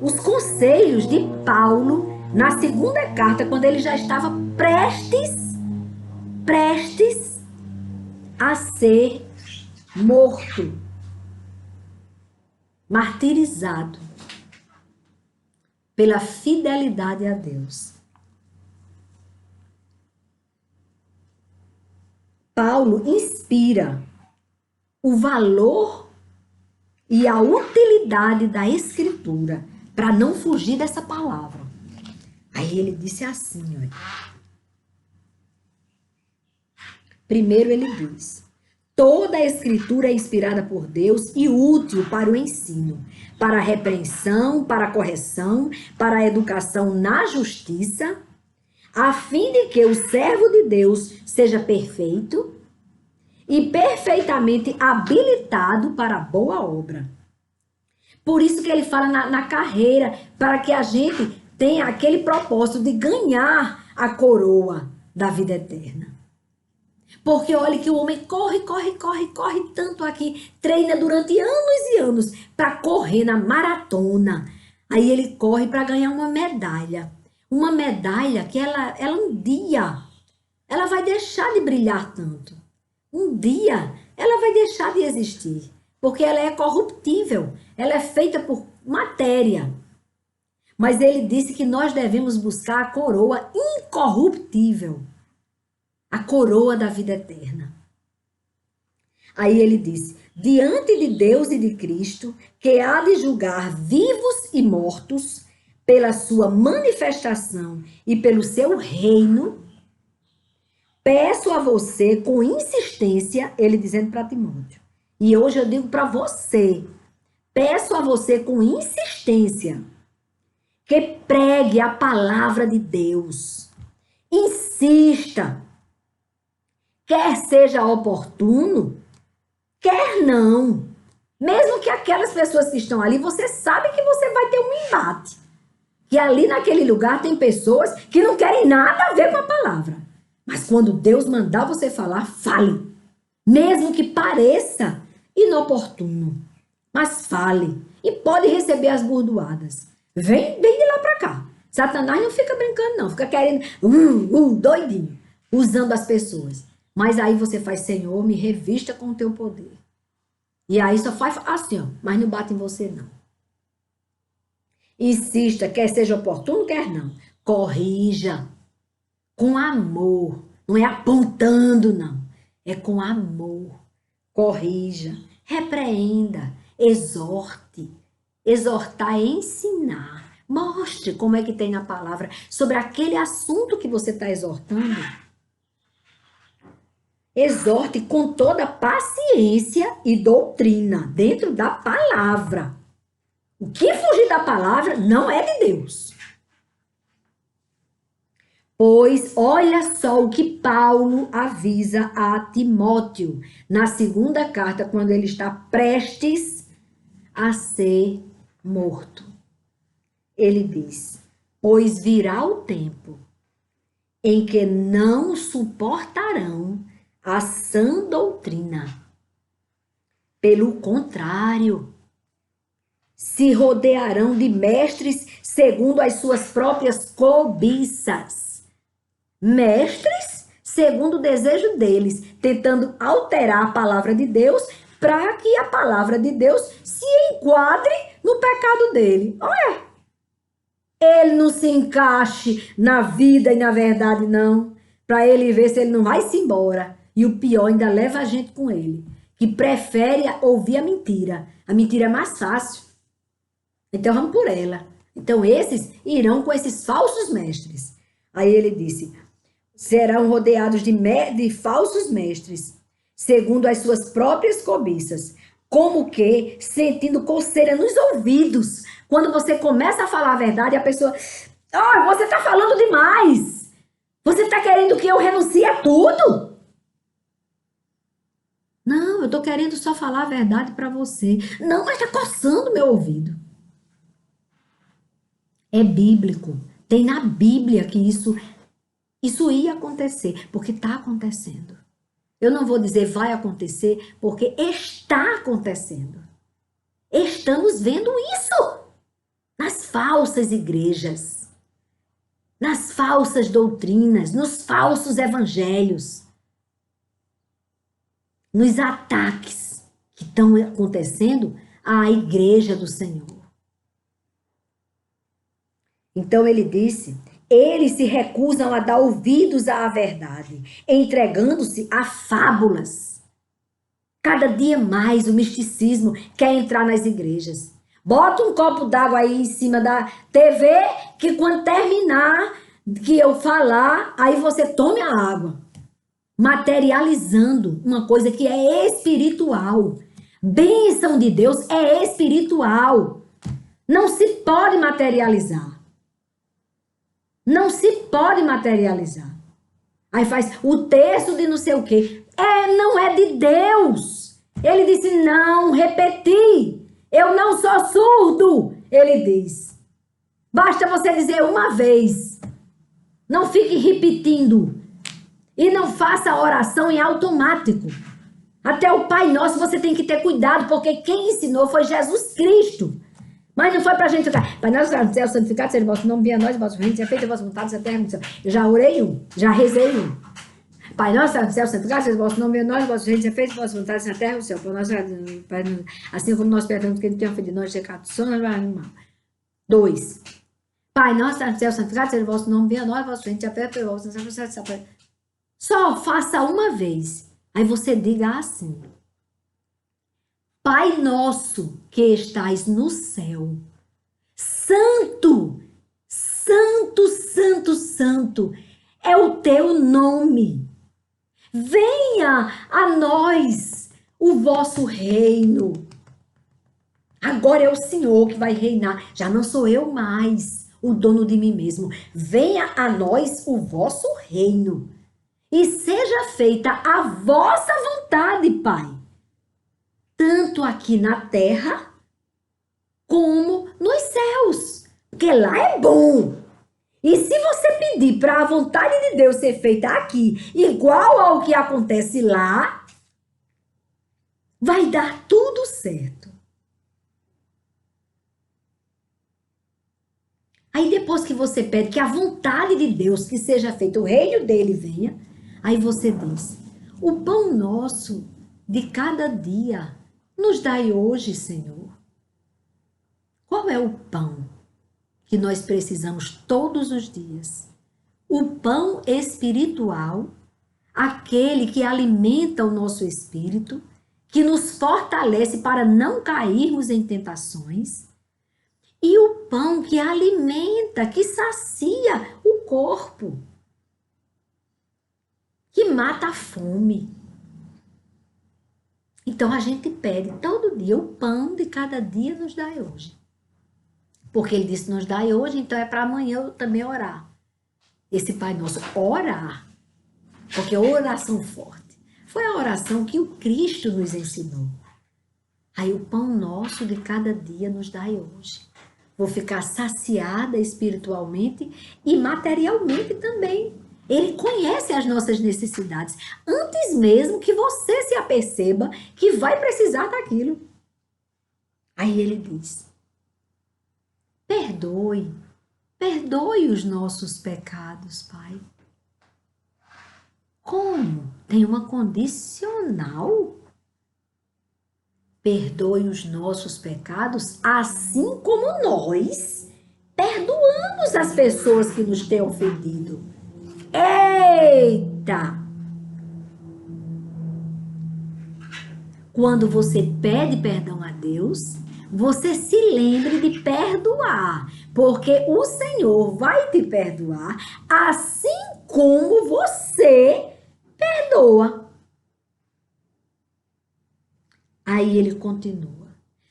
A: os conselhos de Paulo na segunda carta, quando ele já estava prestes a ser morto, martirizado pela fidelidade a Deus. Paulo inspira o valor e a utilidade da Escritura para não fugir dessa palavra. Aí ele disse assim, olha. Primeiro ele diz: toda a Escritura é inspirada por Deus e útil para o ensino, para a repreensão, para a correção, para a educação na justiça, a fim de que o servo de Deus seja perfeito e perfeitamente habilitado para a boa obra. Por isso que ele fala na carreira, para que a gente tenha aquele propósito de ganhar a coroa da vida eterna. Porque olha que o homem corre tanto aqui, treina durante anos e anos para correr na maratona. Aí ele corre para ganhar uma medalha. Uma medalha que ela um dia, ela vai deixar de brilhar tanto. Um dia, ela vai deixar de existir. Porque ela é corruptível. Ela é feita por matéria. Mas ele disse que nós devemos buscar a coroa incorruptível. A coroa da vida eterna. Aí ele disse: diante de Deus e de Cristo, que há de julgar vivos e mortos, pela sua manifestação e pelo seu reino, Peço a você com insistência, ele dizendo para Timóteo. E hoje eu digo para você, peço a você com insistência que pregue a palavra de Deus. Insista. Quer seja oportuno, quer não. Mesmo que aquelas pessoas que estão ali, você sabe que você vai ter um embate. Que ali naquele lugar tem pessoas que não querem nada a ver com a palavra. Mas quando Deus mandar você falar, fale. Mesmo que pareça inoportuno. Mas fale. E pode receber as burdoadas. Vem de lá pra cá. Satanás não fica brincando, não. Fica querendo, doidinho. Usando as pessoas. Mas aí você faz, Senhor, me revista com o teu poder. E aí só faz assim, ó. Mas não bate em você, não. Insista, quer seja oportuno, quer não. Corrija. Com amor. Não é apontando, não. É com amor. Corrija. Repreenda. Exorte. Exortar é ensinar. Mostre como é que tem na palavra sobre aquele assunto que você está exortando. Exorte com toda paciência e doutrina dentro da palavra. O que fugir da palavra não é de Deus. Pois olha só o que Paulo avisa a Timóteo na segunda carta, quando ele está prestes a ser morto. Ele diz: pois virá o tempo em que não suportarão a sã doutrina. Pelo contrário, se rodearão de mestres segundo as suas próprias cobiças. Mestres segundo o desejo deles, tentando alterar a palavra de Deus para que a palavra de Deus se enquadre no pecado dele. Olha, ele não se encaixe na vida e na verdade, não. Para ele ver se ele não vai se embora. E o pior, ainda leva a gente com ele, que prefere ouvir a mentira. A mentira é mais fácil. Então vamos por ela. Então esses irão com esses falsos mestres. Aí ele disse: serão rodeados de falsos mestres, segundo as suas próprias cobiças, como que sentindo coceira nos ouvidos. Quando você começa a falar a verdade, a pessoa: você está falando demais. Você está querendo que eu renuncie a tudo? Não, eu estou querendo só falar a verdade para você. Não, mas está coçando meu ouvido. É bíblico. Tem na Bíblia que isso ia acontecer, porque está acontecendo. Eu não vou dizer vai acontecer, porque está acontecendo. Estamos vendo isso nas falsas igrejas, nas falsas doutrinas, nos falsos evangelhos, nos ataques que estão acontecendo à igreja do Senhor. Então ele disse: eles se recusam a dar ouvidos à verdade, entregando-se a fábulas. Cada dia mais o misticismo quer entrar nas igrejas. Bota um copo d'água aí em cima da TV, que quando terminar que eu falar, aí você tome a água. Materializando uma coisa que é espiritual. Bênção de Deus é espiritual. Não se pode materializar. Não se pode materializar. Aí faz o texto de não sei o quê. Não é de Deus. Ele disse: não, repeti. Eu não sou surdo. Ele diz: basta você dizer uma vez. Não fique repetindo. E não faça a oração em automático. Até o Pai Nosso você tem que ter cuidado, porque quem ensinou foi Jesus Cristo. Mas não foi pra gente ficar: Pai Nosso que está no céu, santificado seja o vosso nome, venha a nós, o vosso reino, seja feita a vossa vontade, na terra como no céu. Eu já orei já rezei Pai Nosso que está no céu, santificado seja o vosso nome, venha a nós, o vosso reino, seja feita a vossa vontade, na terra como no céu. Assim como nós perdoamos quem não tem ofendido nós, pecado, sono, mal. 2. Pai Nosso que está no céu, santificado seja o vosso nome, venha a nós, o vosso reino, seja feita a vossa vontade. Só faça uma vez. Aí você diga assim: Pai nosso que estais no céu, santo, santo, santo, santo é o teu nome. Venha a nós o vosso reino. Agora é o Senhor que vai reinar. Já não sou eu mais o dono de mim mesmo. Venha a nós o vosso reino. E seja feita a vossa vontade, Pai. Tanto aqui na terra, como nos céus. Porque lá é bom. E se você pedir para a vontade de Deus ser feita aqui, igual ao que acontece lá, vai dar tudo certo. Aí depois que você pede que a vontade de Deus, que seja feita, o reino dele venha, aí você diz, o pão nosso de cada dia nos dai hoje, Senhor. Qual é o pão que nós precisamos todos os dias? O pão espiritual, aquele que alimenta o nosso espírito, que nos fortalece para não cairmos em tentações, e o pão que alimenta, que sacia o corpo, que mata a fome. Então a gente pede todo dia, o pão de cada dia nos dai hoje. Porque ele disse nos dai hoje, então é para amanhã eu também orar. Esse Pai Nosso, orar, porque oração forte, foi a oração que o Cristo nos ensinou. Aí o pão nosso de cada dia nos dai hoje. Vou ficar saciada espiritualmente e materialmente também. Ele conhece as nossas necessidades, antes mesmo que você se aperceba que vai precisar daquilo. Aí ele diz, perdoe os nossos pecados, Pai. Como? Tem uma condicional? Perdoe os nossos pecados, assim como nós perdoamos as pessoas que nos têm ofendido. Eita! Quando você pede perdão a Deus, você se lembre de perdoar, porque o Senhor vai te perdoar, assim como você perdoa. Aí ele continua,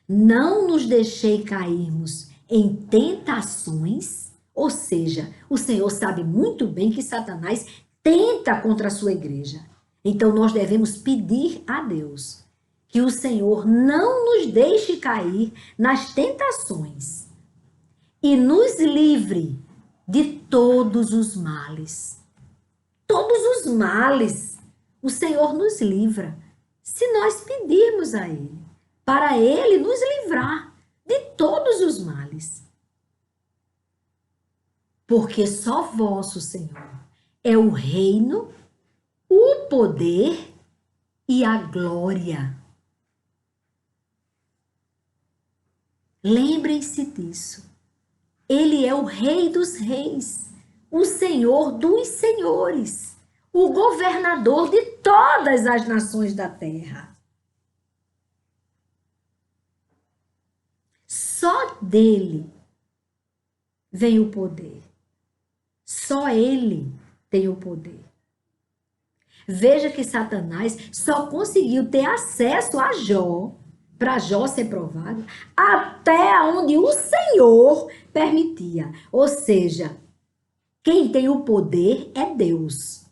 A: não nos deixei cairmos em tentações, ou seja, o Senhor sabe muito bem que Satanás tenta contra a sua igreja. Então nós devemos pedir a Deus que o Senhor não nos deixe cair nas tentações e nos livre de todos os males. Todos os males o Senhor nos livra. Se nós pedirmos a Ele, para Ele nos livrar de todos os males. Porque só vosso, Senhor, é o reino, o poder e a glória. Lembrem-se disso. Ele é o Rei dos Reis, o Senhor dos Senhores, o governador de todas as nações da terra. Só dele vem o poder. Só ele tem o poder. Veja que Satanás só conseguiu ter acesso a Jó, para Jó ser provado, até onde o Senhor permitia. Ou seja, quem tem o poder é Deus.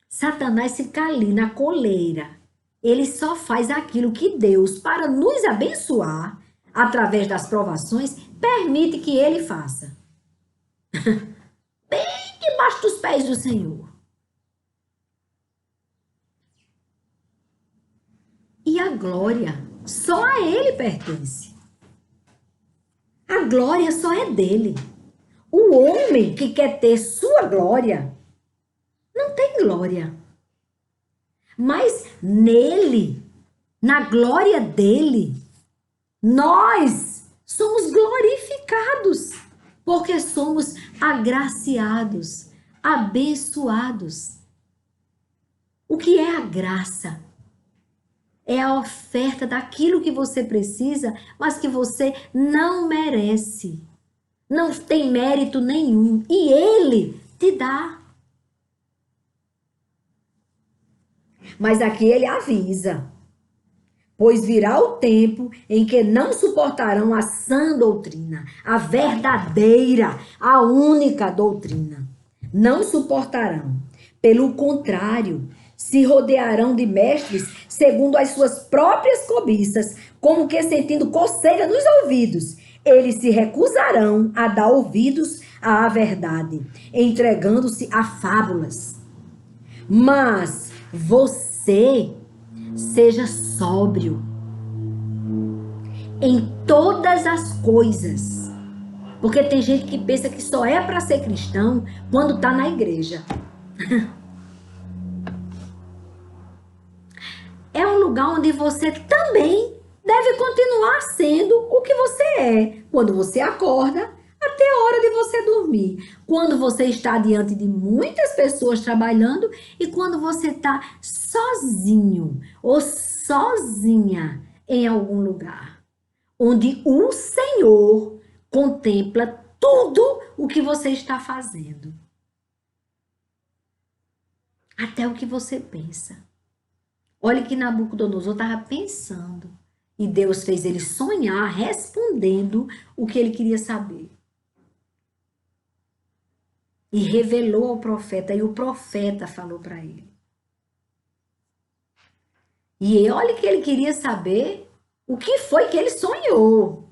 A: Satanás fica ali na coleira. Ele só faz aquilo que Deus, para nos abençoar, através das provações, permite que ele faça. Bem debaixo dos pés do Senhor. E a glória só a ele pertence. A glória só é dele. O homem que quer ter sua glória não tem glória. Mas nele, na glória dele, nós somos glorificados, porque somos agraciados, abençoados. O que é a graça? É a oferta daquilo que você precisa, mas que você não merece. Não tem mérito nenhum. E ele te dá. Mas aqui ele avisa: pois virá o tempo em que não suportarão a sã doutrina, a verdadeira, a única doutrina. Não suportarão. Pelo contrário, se rodearão de mestres segundo as suas próprias cobiças, como que sentindo coceira nos ouvidos. Eles se recusarão a dar ouvidos à verdade, entregando-se a fábulas. Mas você seja sóbrio em todas as coisas. Porque tem gente que pensa que só é para ser cristão quando está na igreja. É um lugar onde você também deve continuar sendo o que você é. Quando você acorda, até a hora de você dormir. Quando você está diante de muitas pessoas trabalhando e quando você está sozinho ou sozinha em algum lugar. Onde o Senhor contempla tudo o que você está fazendo. Até o que você pensa. Olha que Nabucodonosor estava pensando. E Deus fez ele sonhar respondendo o que ele queria saber. E revelou ao profeta. E o profeta falou para ele. E olha que ele queria saber o que foi que ele sonhou.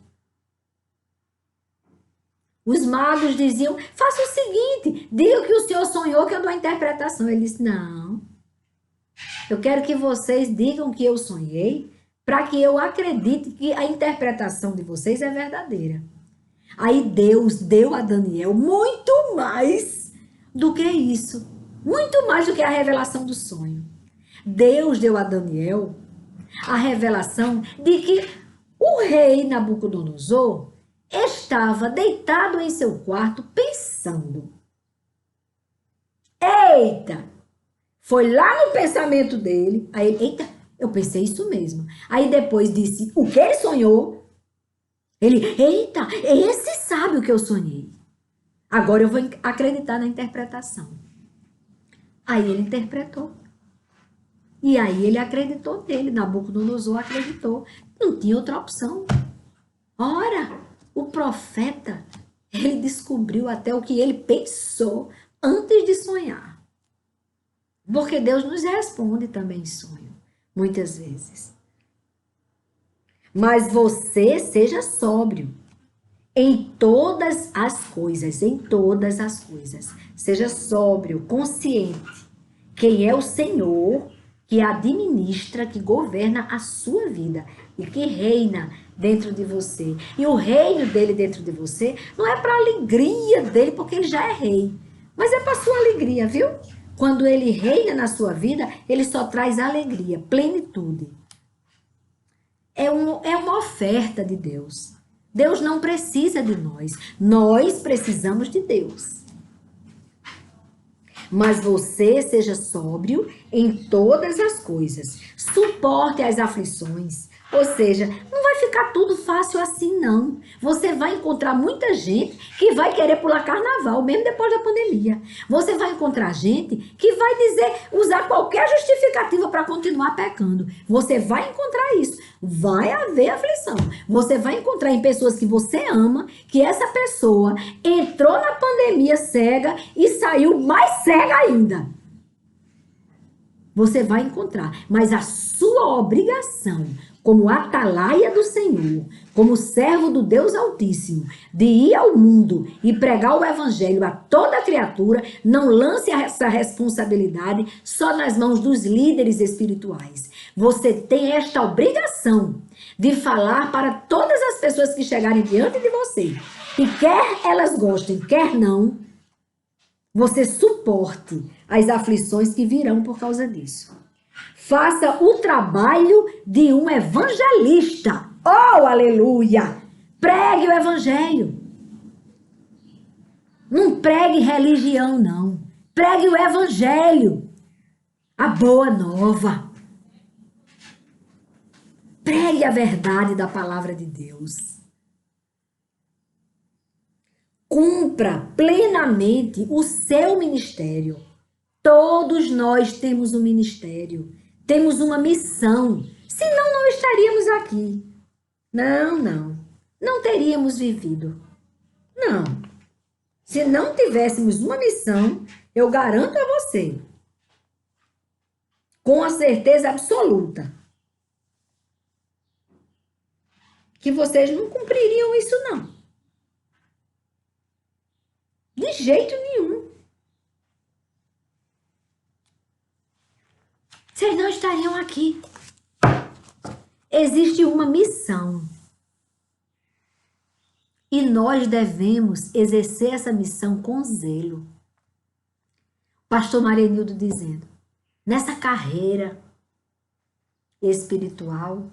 A: Os magos diziam, faça o seguinte, diga o que o senhor sonhou que eu dou a interpretação. Ele disse, não, eu quero que vocês digam que eu sonhei para que eu acredite que a interpretação de vocês é verdadeira. Aí Deus deu a Daniel muito mais do que isso, muito mais do que a revelação do sonho. Deus deu a Daniel a revelação de que o rei Nabucodonosor estava deitado em seu quarto pensando. Eita! Foi lá no pensamento dele. Aí ele, eita, eu pensei isso mesmo. Aí depois disse o que ele sonhou. Ele, eita, esse sabe o que eu sonhei. Agora eu vou acreditar na interpretação. Aí ele interpretou. E aí ele acreditou nele. Nabucodonosor acreditou. Não tinha outra opção. Ora, o profeta, ele descobriu até o que ele pensou antes de sonhar. Porque Deus nos responde também em sonho, muitas vezes. Mas você seja sóbrio em todas as coisas, em todas as coisas. Seja sóbrio, consciente. Quem é o Senhor que administra, que governa a sua vida e que reina dentro de você. E o reino dele dentro de você não é para a alegria dele, porque ele já é rei, mas é para a sua alegria, viu? Quando ele reina na sua vida, ele só traz alegria, plenitude. É uma oferta de Deus. Deus não precisa de nós. Nós precisamos de Deus. Mas você seja sóbrio em todas as coisas. Suporte as aflições. Ou seja, não vai ficar tudo fácil assim, não. Você vai encontrar muita gente que vai querer pular carnaval, mesmo depois da pandemia. Você vai encontrar gente que vai usar qualquer justificativa para continuar pecando. Você vai encontrar isso. Vai haver aflição. Você vai encontrar em pessoas que você ama, que essa pessoa entrou na pandemia cega e saiu mais cega ainda. Você vai encontrar. Mas a sua obrigação como atalaia do Senhor, como servo do Deus Altíssimo, de ir ao mundo e pregar o evangelho a toda criatura, não lance essa responsabilidade só nas mãos dos líderes espirituais. Você tem esta obrigação de falar para todas as pessoas que chegarem diante de você, e quer elas gostem, quer não, você suporte as aflições que virão por causa disso. Faça o trabalho de um evangelista. Oh, aleluia! Pregue o evangelho. Não pregue religião, não. Pregue o evangelho. A boa nova. Pregue a verdade da palavra de Deus. Cumpra plenamente o seu ministério. Todos nós temos um ministério. Temos uma missão. Senão não estaríamos aqui. Não teríamos vivido. Não. Se não tivéssemos uma missão, eu garanto a você, com a certeza absoluta, que vocês não cumpririam isso, não. De jeito nenhum. Vocês não estariam aqui. Existe uma missão. E nós devemos exercer essa missão com zelo. Pastor Marianildo dizendo, nessa carreira espiritual,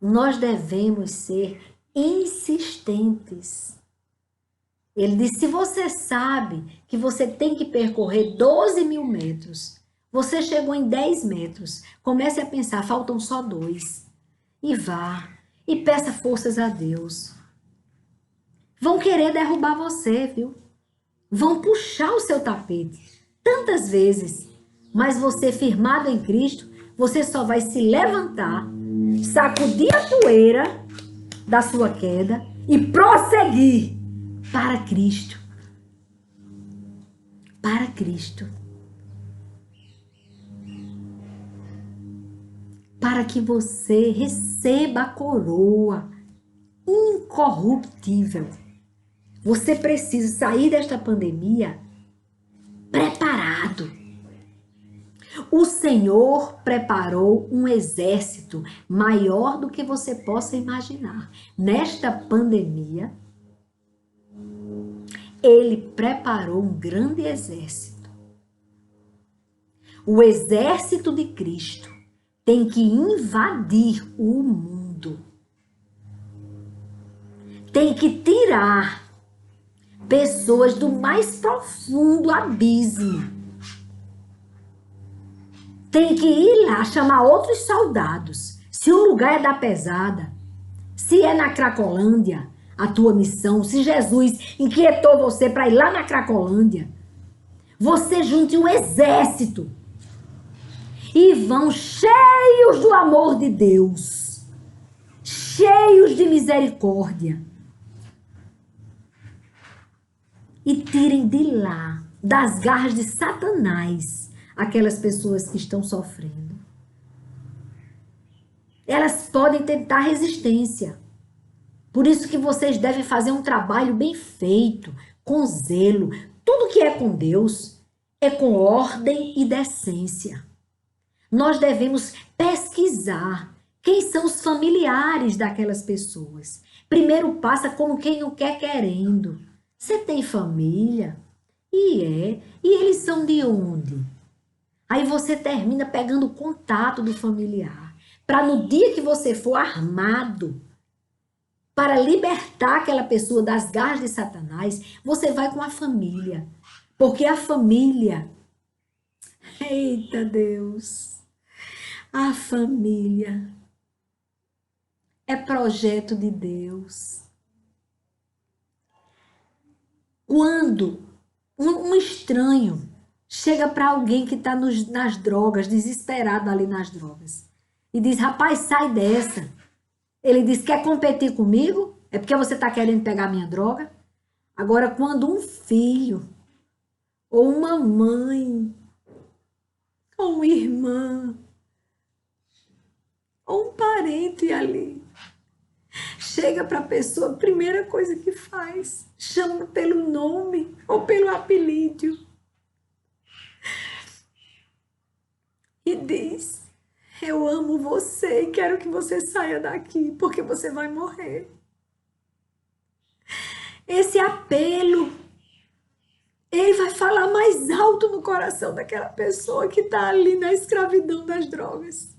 A: nós devemos ser insistentes. Ele disse, se você sabe que você tem que percorrer 12.000 metros, você chegou em 10 metros, comece a pensar, faltam só 2. E vá, e peça forças a Deus. Vão querer derrubar você, viu? Vão puxar o seu tapete tantas vezes, mas você firmado em Cristo, você só vai se levantar, sacudir a poeira da sua queda e prosseguir para Cristo. Para Cristo. Para que você receba a coroa incorruptível. Você precisa sair desta pandemia preparado. O Senhor preparou um exército maior do que você possa imaginar. Nesta pandemia, Ele preparou um grande exército. O exército de Cristo tem que invadir o mundo. Tem que tirar pessoas do mais profundo abismo. Tem que ir lá chamar outros soldados. Se o lugar é da pesada, se é na Cracolândia, a tua missão, se Jesus inquietou você para ir lá na Cracolândia, você junte um exército e vão cheios do amor de Deus, cheios de misericórdia, e tirem de lá, das garras de Satanás, aquelas pessoas que estão sofrendo. Elas podem tentar resistência. Por isso que vocês devem fazer um trabalho bem feito, com zelo. Tudo que é com Deus é com ordem e decência. Nós devemos pesquisar quem são os familiares daquelas pessoas. Primeiro passa como quem não quer querendo. Você tem família? E eles são de onde? Aí você termina pegando o contato do familiar, para no dia que você for armado para libertar aquela pessoa das garras de Satanás, você vai com a família. Porque a família, eita Deus, a família é projeto de Deus. Quando um estranho chega para alguém que está nas drogas, desesperado ali nas drogas, e diz, rapaz, sai dessa. Ele diz, quer competir comigo? É porque você está querendo pegar minha droga? Agora, quando um filho, ou uma mãe, ou uma irmã, ou um parente ali, chega para a pessoa, a primeira coisa que faz, chama pelo nome ou pelo apelido e diz, eu amo você e quero que você saia daqui, porque você vai morrer. Esse apelo, ele vai falar mais alto no coração daquela pessoa que está ali na escravidão das drogas.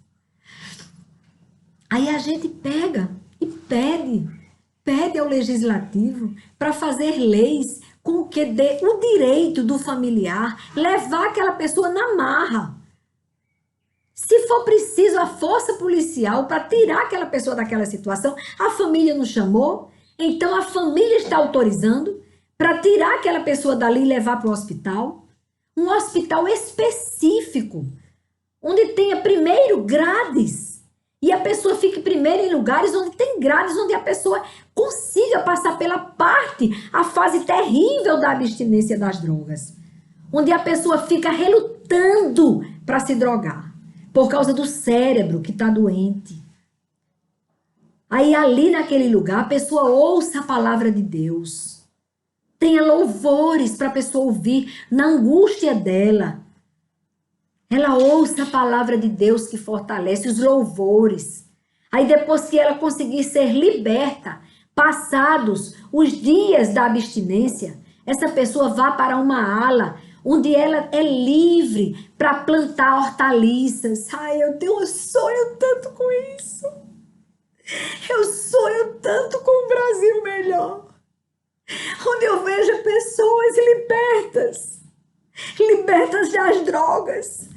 A: Aí a gente pega e pede ao legislativo para fazer leis com que dê o direito do familiar levar aquela pessoa na marra. Se for preciso a força policial para tirar aquela pessoa daquela situação, a família não chamou, então a família está autorizando para tirar aquela pessoa dali e levar para o hospital. Um hospital específico onde tenha primeiro grades e a pessoa fique primeiro em lugares onde tem grades, onde a pessoa consiga passar pela a fase terrível da abstinência das drogas, onde a pessoa fica relutando para se drogar por causa do cérebro que está doente. Aí ali naquele lugar a pessoa ouça a palavra de Deus, tenha louvores para a pessoa ouvir na angústia dela. Ela ouça a palavra de Deus que fortalece, os louvores. Aí depois que ela conseguir ser liberta, passados os dias da abstinência, essa pessoa vá para uma ala onde ela é livre para plantar hortaliças. Ai, eu tenho um sonho tanto com isso. Eu sonho tanto com um Brasil melhor, onde eu vejo pessoas libertas das drogas.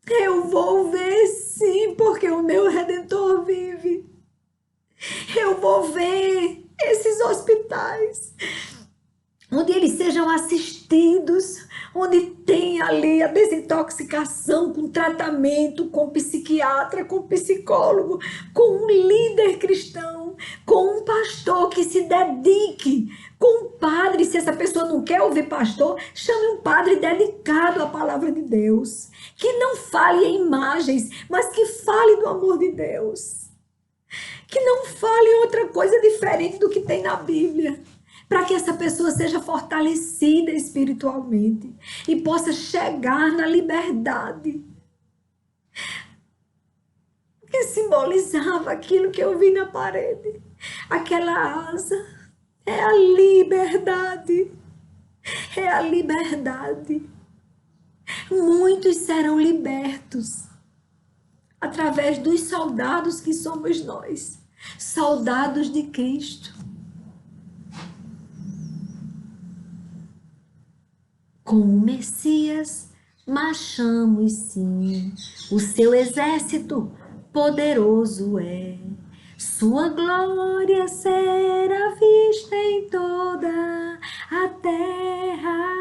A: Eu vou ver sim, porque o meu Redentor vive. Eu vou ver esses hospitais, onde eles sejam assistidos, onde tem ali a desintoxicação com tratamento, com psiquiatra, com psicólogo, com um líder cristão, com um pastor que se dedique, com um padre. Se essa pessoa não quer ouvir pastor, chame um padre dedicado à palavra de Deus, que não fale em imagens, mas que fale do amor de Deus, que não fale em outra coisa diferente do que tem na Bíblia, para que essa pessoa seja fortalecida espiritualmente e possa chegar na liberdade que simbolizava aquilo que eu vi na parede. Aquela asa é a liberdade. É a liberdade. Muitos serão libertos através dos soldados que somos nós, soldados de Cristo. Com o Messias marchamos sim, o seu exército poderoso é, sua glória será vista em toda a terra.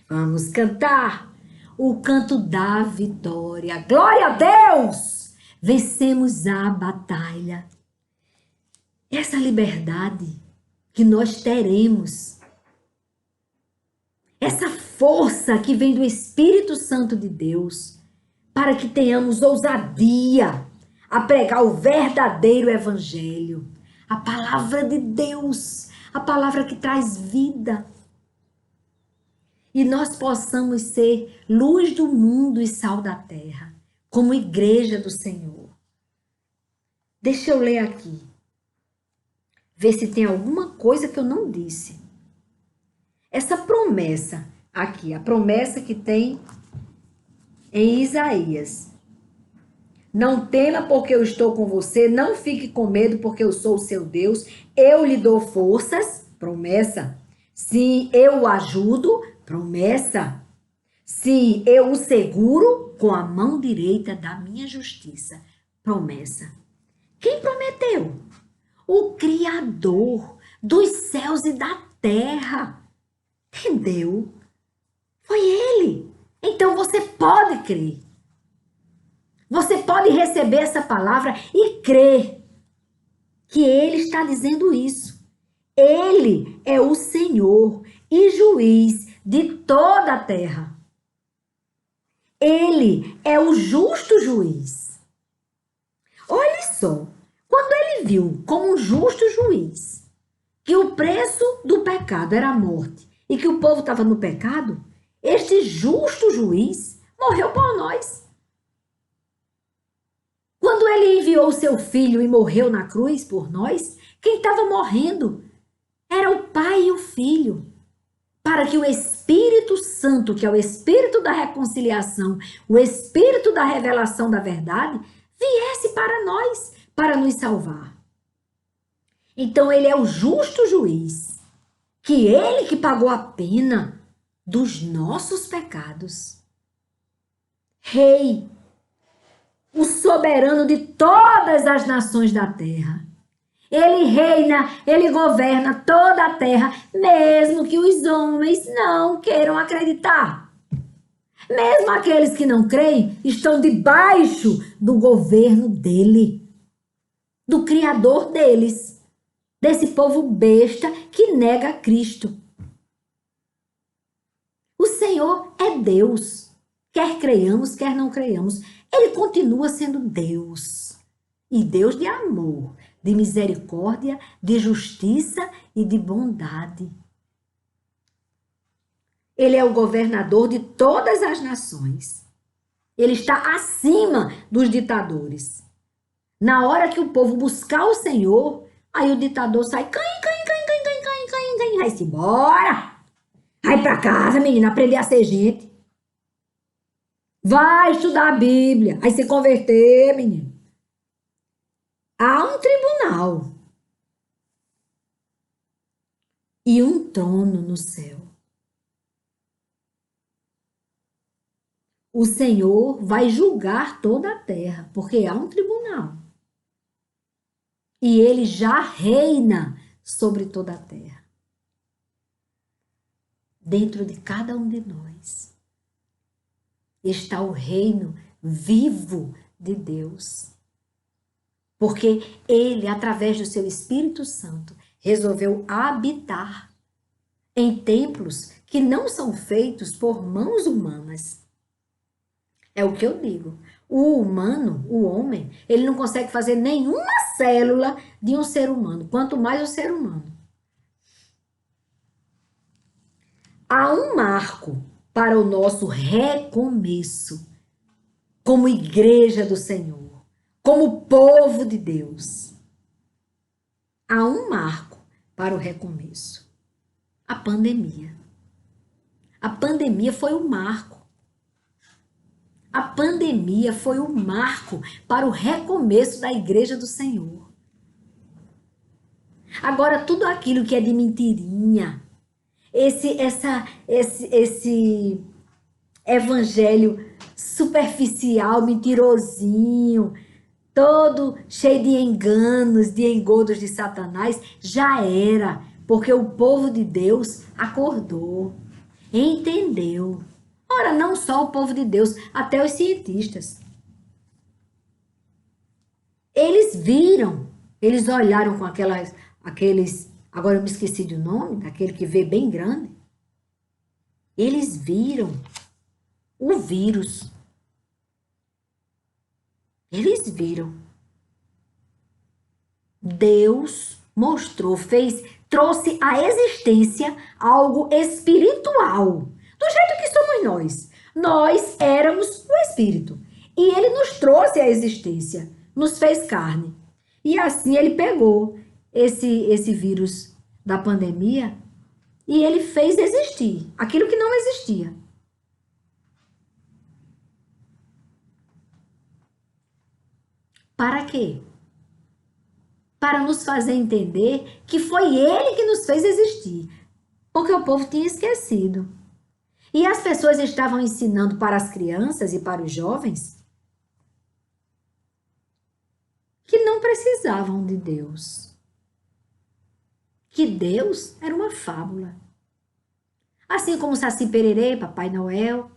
A: Vamos cantar o canto da vitória. Glória a Deus! Vencemos a batalha. Essa liberdade que nós teremos, essa força que vem do Espírito Santo de Deus, para que tenhamos ousadia a pregar o verdadeiro evangelho, a palavra de Deus, a palavra que traz vida. E nós possamos ser luz do mundo e sal da terra, como igreja do Senhor. Deixa eu ler aqui, ver se tem alguma coisa que eu não disse. Essa promessa aqui, a promessa que tem em Isaías. Não tema porque eu estou com você, não fique com medo porque eu sou o seu Deus, eu lhe dou forças, promessa. Sim, eu o ajudo, promessa. Sim, eu o seguro com a mão direita da minha justiça, promessa. Quem prometeu? O Criador dos céus e da terra. Entendeu? Foi ele. Então você pode crer. Você pode receber essa palavra e crer que ele está dizendo isso. Ele é o Senhor e juiz de toda a terra. Ele é o justo juiz. Olha só, quando ele viu como um justo juiz que o preço do pecado era a morte e que o povo estava no pecado, este justo juiz morreu por nós. Quando ele enviou seu filho e morreu na cruz por nós, quem estava morrendo era o Pai e o Filho, para que o Espírito Santo, que é o Espírito da reconciliação, o Espírito da revelação da verdade, viesse para nós, para nos salvar. Então ele é o justo juiz, que ele que pagou a pena dos nossos pecados. Rei, o soberano de todas as nações da terra. Ele reina, ele governa toda a terra, mesmo que os homens não queiram acreditar. Mesmo aqueles que não creem estão debaixo do governo dele, do Criador deles, desse povo besta que nega Cristo. O Senhor é Deus. Quer creiamos, quer não creiamos. Ele continua sendo Deus. E Deus de amor, de misericórdia, de justiça e de bondade. Ele é o governador de todas as nações. Ele está acima dos ditadores. Na hora que o povo buscar o Senhor, aí o ditador sai, cai, vai-se embora. Vai pra casa, menina, aprender a ser gente. Vai estudar a Bíblia, aí se converter, menino. Há um tribunal e um trono no céu. O Senhor vai julgar toda a terra, porque há um tribunal. E ele já reina sobre toda a terra. Dentro de cada um de nós está o reino vivo de Deus. Porque ele, através do seu Espírito Santo, resolveu habitar em templos que não são feitos por mãos humanas. É o que eu digo. O humano, o homem, ele não consegue fazer nenhuma célula de um ser humano, quanto mais o ser humano. Há um marco para o nosso recomeço, como igreja do Senhor, como povo de Deus. Há um marco para o recomeço. A pandemia. A pandemia foi o marco. A pandemia foi o marco para o recomeço da igreja do Senhor. Agora, tudo aquilo que é de mentirinha, esse evangelho superficial, mentirosinho, todo cheio de enganos, de engodos de Satanás, já era, porque o povo de Deus acordou, entendeu. Ora, não só o povo de Deus, até os cientistas. Eles viram, eles olharam com aqueles, agora eu me esqueci do nome, daquele que vê bem grande. Eles viram o vírus. Eles viram. Deus mostrou, trouxe à existência algo espiritual. Do jeito que somos nós. Nós éramos o Espírito. E ele nos trouxe à existência. Nos fez carne. E assim ele pegou esse vírus da pandemia e ele fez existir aquilo que não existia. Para quê? Para nos fazer entender que foi ele que nos fez existir. Porque o povo tinha esquecido. E as pessoas estavam ensinando para as crianças e para os jovens que não precisavam de Deus. Que Deus era uma fábula. Assim como Saci Pererê, Papai Noel,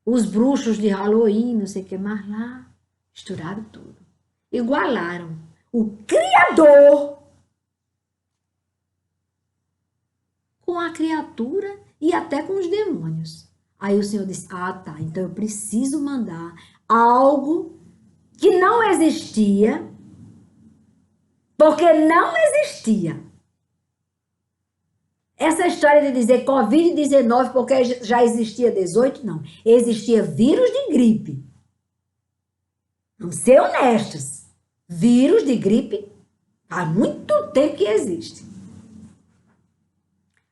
A: os bruxos de Halloween, não sei o que mais lá, misturaram tudo. Igualaram o Criador com a criatura e até com os demônios. Aí o Senhor disse, ah tá, então eu preciso mandar algo que não existia, porque não existia. Essa história de dizer Covid-19 porque já existia 18, não. Existia vírus de gripe. Vamos ser honestos. Vírus de gripe há muito tempo que existe.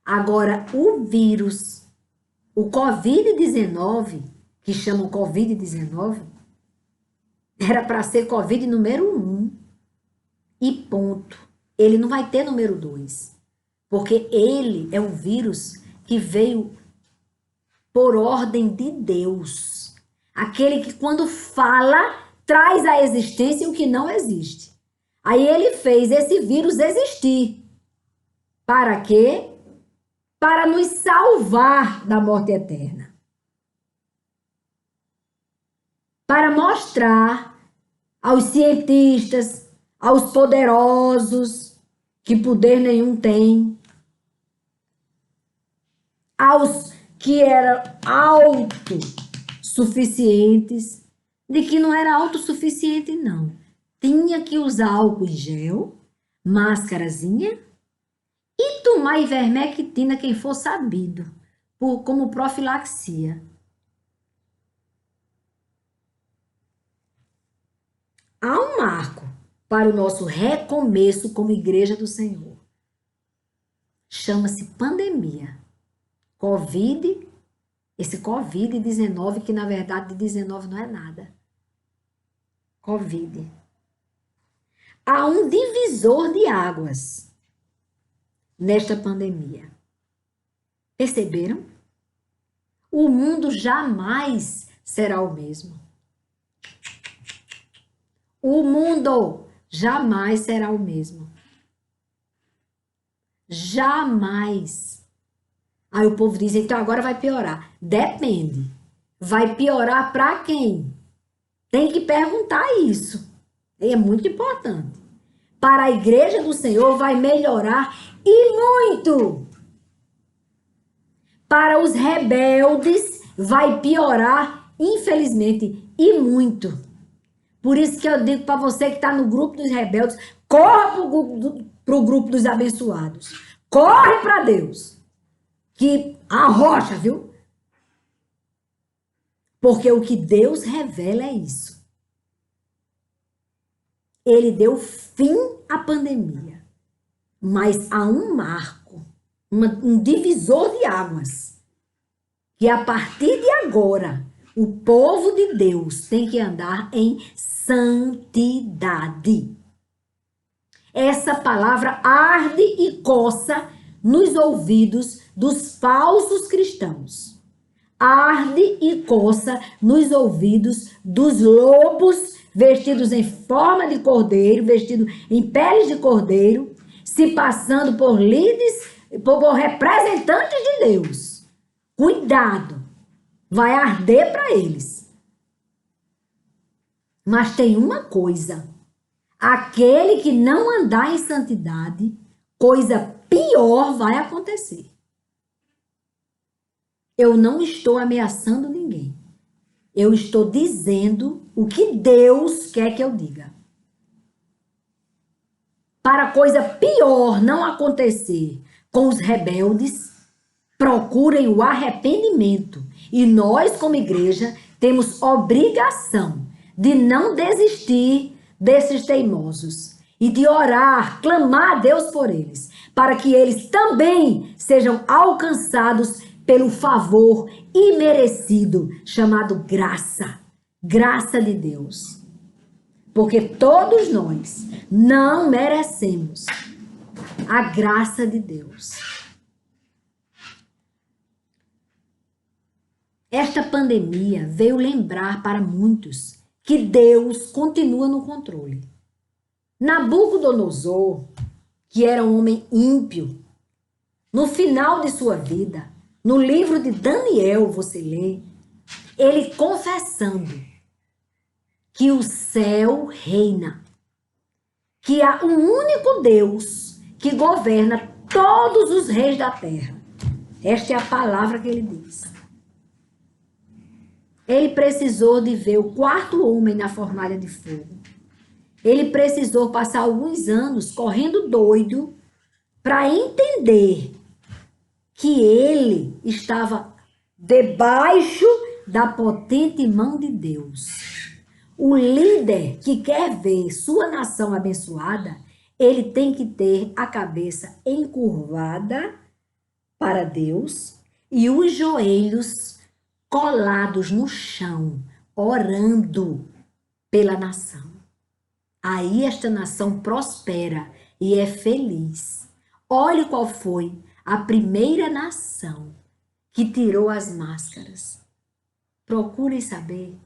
A: Agora, o vírus, o Covid-19, que chamam Covid-19, era para ser Covid número 1 e ponto. Ele não vai ter número 2, porque ele é um vírus que veio por ordem de Deus. Aquele que quando fala, traz à existência o que não existe. Aí ele fez esse vírus existir. Para quê? Para nos salvar da morte eterna. Para mostrar aos cientistas, aos poderosos, que poder nenhum tem, aos que eram autossuficientes, de que não era autossuficiente, não. Tinha que usar álcool em gel, máscarazinha e tomar ivermectina quem for sabido, como profilaxia. Há um marco para o nosso recomeço como igreja do Senhor. Chama-se pandemia. Esse Covid-19, que na verdade de 19 não é nada. Covid. Há um divisor de águas nesta pandemia. Perceberam? O mundo jamais será o mesmo. O mundo jamais será o mesmo. Jamais. Aí o povo diz, então agora vai piorar. Depende. Vai piorar para quem? Tem que perguntar isso. É muito importante. Para a igreja do Senhor vai melhorar e muito. Para os rebeldes vai piorar, infelizmente, e muito. Por isso que eu digo para você que está no grupo dos rebeldes, corra para o grupo dos abençoados. Corre para Deus. Que arrocha, viu? Porque o que Deus revela é isso. Ele deu fim à pandemia. Mas há um marco, um divisor de águas. Que a partir de agora, o povo de Deus tem que andar em santidade. Essa palavra arde e coça nos ouvidos dos falsos cristãos. Arde e coça nos ouvidos dos lobos vestidos em forma de cordeiro, vestidos em peles de cordeiro, se passando por líderes, por representantes de Deus. Cuidado, vai arder para eles. Mas tem uma coisa, aquele que não andar em santidade, coisa pior vai acontecer. Eu não estou ameaçando ninguém. Eu estou dizendo o que Deus quer que eu diga. Para coisa pior não acontecer com os rebeldes, procurem o arrependimento. E nós, como igreja, temos obrigação de não desistir desses teimosos e de orar, clamar a Deus por eles, para que eles também sejam alcançados pelo favor imerecido chamado graça, graça de Deus. Porque todos nós não merecemos a graça de Deus. Esta pandemia veio lembrar para muitos que Deus continua no controle. Nabucodonosor, que era um homem ímpio, no final de sua vida, no livro de Daniel, você lê, ele confessando que o céu reina, que há um único Deus que governa todos os reis da terra. Esta é a palavra que ele diz. Ele precisou de ver o quarto homem na fornalha de fogo. Ele precisou passar alguns anos correndo doido para entender que ele estava debaixo da potente mão de Deus. O líder que quer ver sua nação abençoada, ele tem que ter a cabeça encurvada para Deus e os joelhos colados no chão, orando pela nação. Aí esta nação prospera e é feliz. Olhe qual foi a primeira nação que tirou as máscaras. Procurem saber.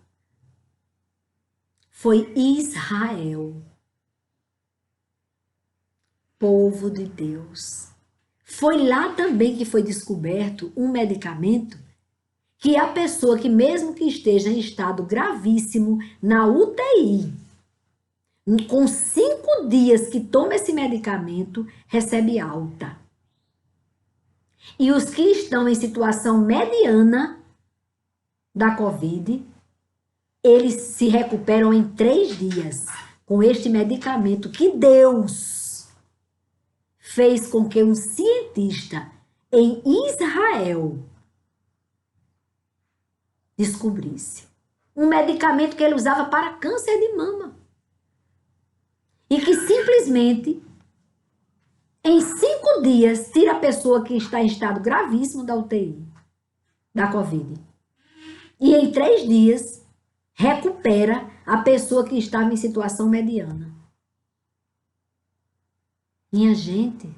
A: Foi Israel. povo de Deus. Foi lá também que foi descoberto um medicamento que a pessoa que mesmo que esteja em estado gravíssimo na UTI, com 5 dias que toma esse medicamento, recebe alta. E os que estão em situação mediana da Covid, eles se recuperam em 3 dias com este medicamento que Deus fez com que um cientista em Israel descobrisse. Um medicamento que ele usava para câncer de mama. E que simplesmente, em 5 dias, tira a pessoa que está em estado gravíssimo da UTI, da Covid. E em 3 dias, recupera a pessoa que estava em situação mediana. Minha gente,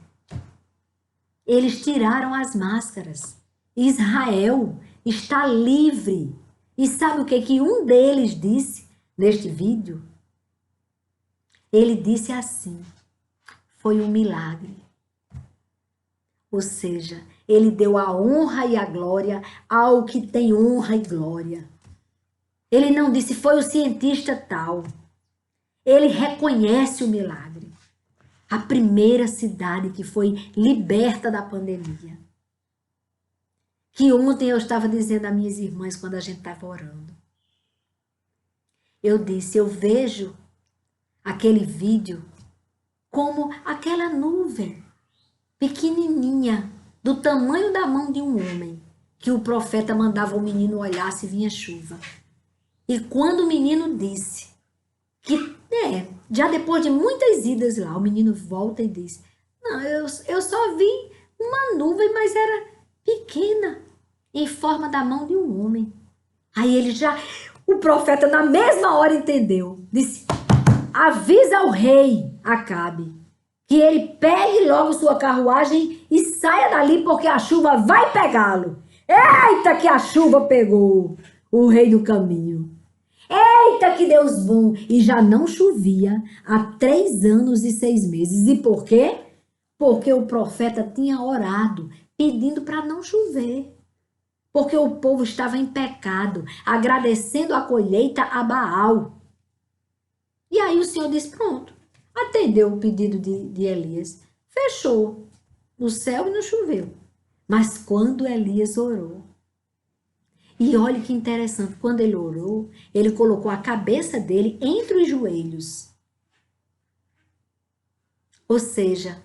A: eles tiraram as máscaras. Israel está livre. E sabe o que um deles disse neste vídeo? Ele disse assim: foi um milagre. Ou seja, ele deu a honra e a glória ao que tem honra e glória. Ele não disse foi o cientista tal. Ele reconhece o milagre. A primeira cidade que foi liberta da pandemia. Que ontem eu estava dizendo às minhas irmãs quando a gente estava orando. Eu disse, eu vejo aquele vídeo como aquela nuvem pequenininha, do tamanho da mão de um homem, que o profeta mandava o menino olhar se vinha chuva. E quando o menino disse que, já depois de muitas idas lá, o menino volta e diz, não, eu só vi uma nuvem, mas era pequena, em forma da mão de um homem. Aí o profeta na mesma hora entendeu, disse, avisa ao rei Acabe, que ele pegue logo sua carruagem e saia dali, porque a chuva vai pegá-lo. Eita, que a chuva pegou o rei do caminho. Eita, que Deus bom! E já não chovia há 3 anos e 6 meses. E por quê? Porque o profeta tinha orado, pedindo para não chover. Porque o povo estava em pecado, agradecendo a colheita a Baal. E aí o Senhor disse, pronto, atendeu o pedido de Elias. Fechou no céu e não choveu. Mas quando Elias orou, e olha que interessante, quando ele orou, ele colocou a cabeça dele entre os joelhos. Ou seja,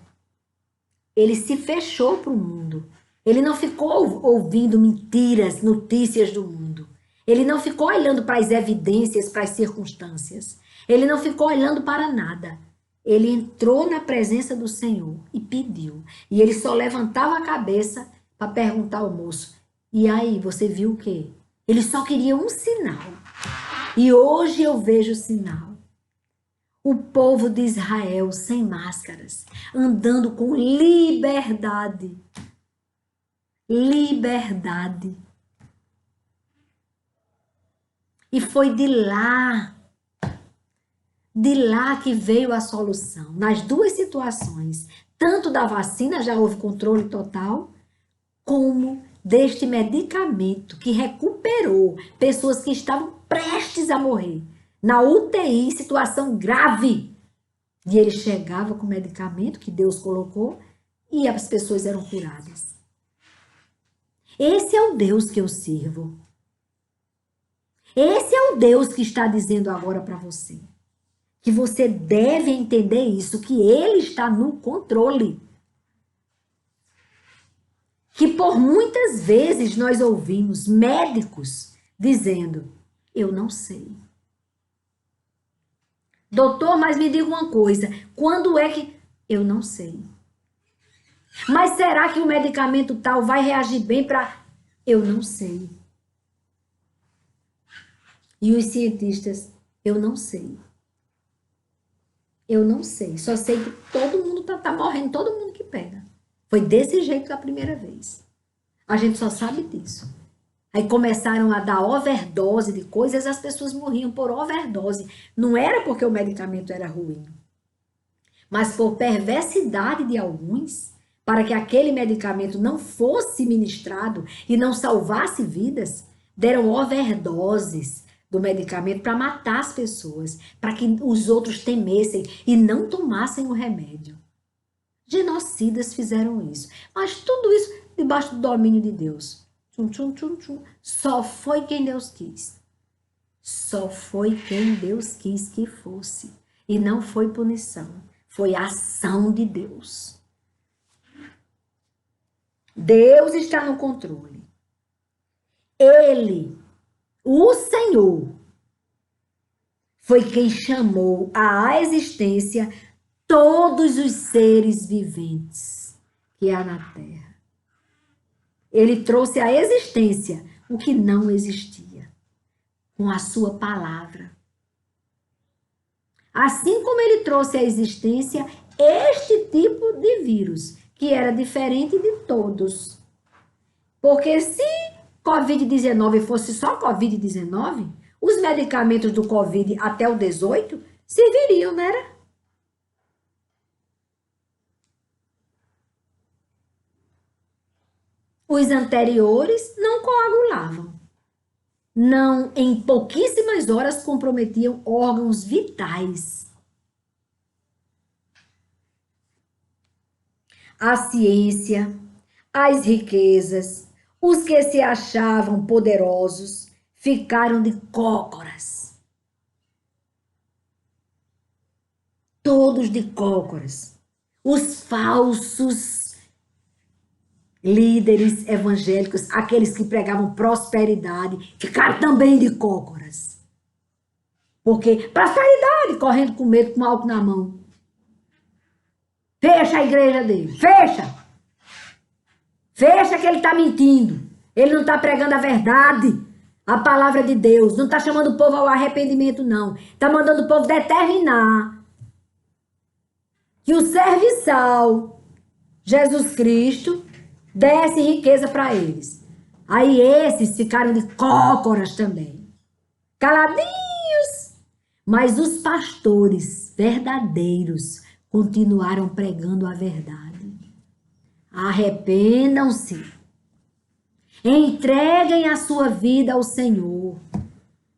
A: ele se fechou para o mundo. Ele não ficou ouvindo mentiras, notícias do mundo. Ele não ficou olhando para as evidências, para as circunstâncias. Ele não ficou olhando para nada. Ele entrou na presença do Senhor e pediu. E ele só levantava a cabeça para perguntar ao moço, e aí, você viu o quê? Ele só queria um sinal. E hoje eu vejo o sinal. O povo de Israel sem máscaras, andando com liberdade. Liberdade. E foi de lá que veio a solução. Nas 2 situações, tanto da vacina já houve controle total, como deste medicamento que recuperou pessoas que estavam prestes a morrer, na UTI, situação grave. E ele chegava com o medicamento que Deus colocou e as pessoas eram curadas. Esse é o Deus que eu sirvo. Esse é o Deus que está dizendo agora para você. Que você deve entender isso, que Ele está no controle. Que por muitas vezes nós ouvimos médicos dizendo, eu não sei. Doutor, mas me diga uma coisa, quando é que... Eu não sei. Mas será que o medicamento tal vai reagir bem para... Eu não sei. E os cientistas, eu não sei. Eu não sei. Só sei que todo mundo tá morrendo, todo mundo que pega. Foi desse jeito da primeira vez. A gente só sabe disso. Aí começaram a dar overdose de coisas, as pessoas morriam por overdose. Não era porque o medicamento era ruim. mas por perversidade de alguns, para que aquele medicamento não fosse ministrado e não salvasse vidas, deram overdoses do medicamento para matar as pessoas, para que os outros temessem e não tomassem o remédio. Genocidas fizeram isso, mas tudo isso debaixo do domínio de Deus. Tchum, tchum, tchum, tchum. Só foi quem Deus quis. Só foi quem Deus quis que fosse. E não foi punição, foi ação de Deus. Deus está no controle. Ele, o Senhor, foi quem chamou à existência todos os seres viventes que há na terra. Ele trouxe à existência o que não existia, com a sua palavra. Assim como ele trouxe à existência este tipo de vírus, que era diferente de todos. Porque se Covid-19 fosse só Covid-19, os medicamentos do Covid até o 18 serviriam, não era? Os anteriores não coagulavam. Não, em pouquíssimas horas comprometiam órgãos vitais. A ciência, as riquezas, os que se achavam poderosos, ficaram de cócoras. Todos de cócoras. Os falsos líderes evangélicos, aqueles que pregavam prosperidade, ficaram também de cócoras. Porque prosperidade, correndo com medo, com álcool na mão. Fecha a igreja dele, fecha. Fecha que ele está mentindo. Ele não está pregando a verdade, a palavra de Deus. Não está chamando o povo ao arrependimento, não. Está mandando o povo determinar que o serviçal, Jesus Cristo, desse riqueza para eles. Aí esses ficaram de cócoras também. Caladinhos. Mas os pastores verdadeiros continuaram pregando a verdade. Arrependam-se. Entreguem a sua vida ao Senhor.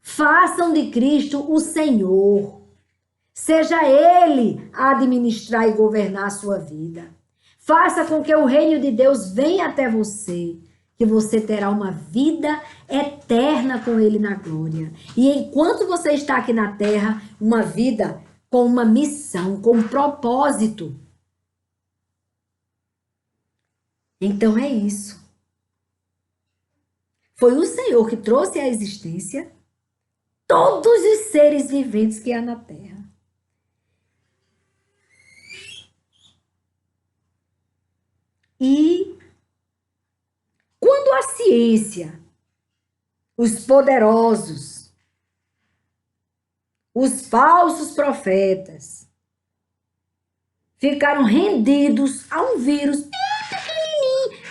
A: Façam de Cristo o Senhor. Seja Ele a administrar e governar a sua vida. Faça com que o reino de Deus venha até você, que você terá uma vida eterna com Ele na glória. E enquanto você está aqui na terra, uma vida com uma missão, com um propósito. Então é isso. Foi o Senhor que trouxe à existência todos os seres viventes que há na terra. E quando a ciência, os poderosos, os falsos profetas ficaram rendidos a um vírus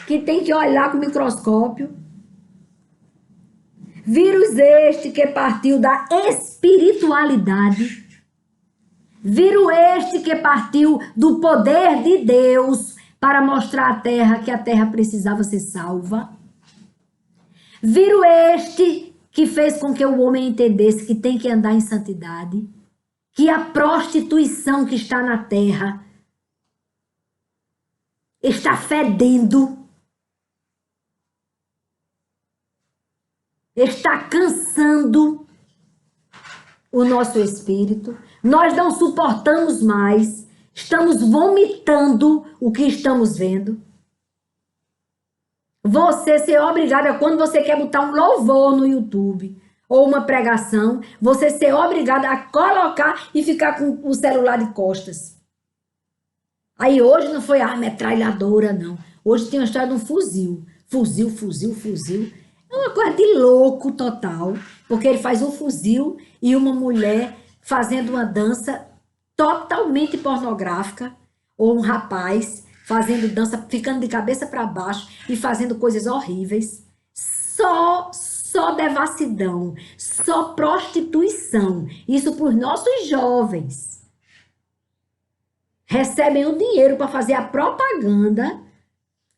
A: que tem que olhar com o microscópio, vírus este que partiu da espiritualidade, vírus este que partiu do poder de Deus para mostrar à terra que a terra precisava ser salva. Vírus este que fez com que o homem entendesse que tem que andar em santidade, que a prostituição que está na terra está fedendo, está cansando o nosso espírito. Nós não suportamos mais. Estamos vomitando o que estamos vendo. Você ser obrigada, quando você quer botar um louvor no YouTube ou uma pregação, você ser obrigada a colocar e ficar com o celular de costas. Aí hoje não foi a metralhadora, não. Hoje tem uma história de um fuzil. Fuzil. É uma coisa de louco total, porque ele faz um fuzil e uma mulher fazendo uma dança totalmente pornográfica, ou um rapaz fazendo dança, ficando de cabeça para baixo e fazendo coisas horríveis. Só devassidão, só prostituição. Isso por nossos jovens. recebem o dinheiro para fazer a propaganda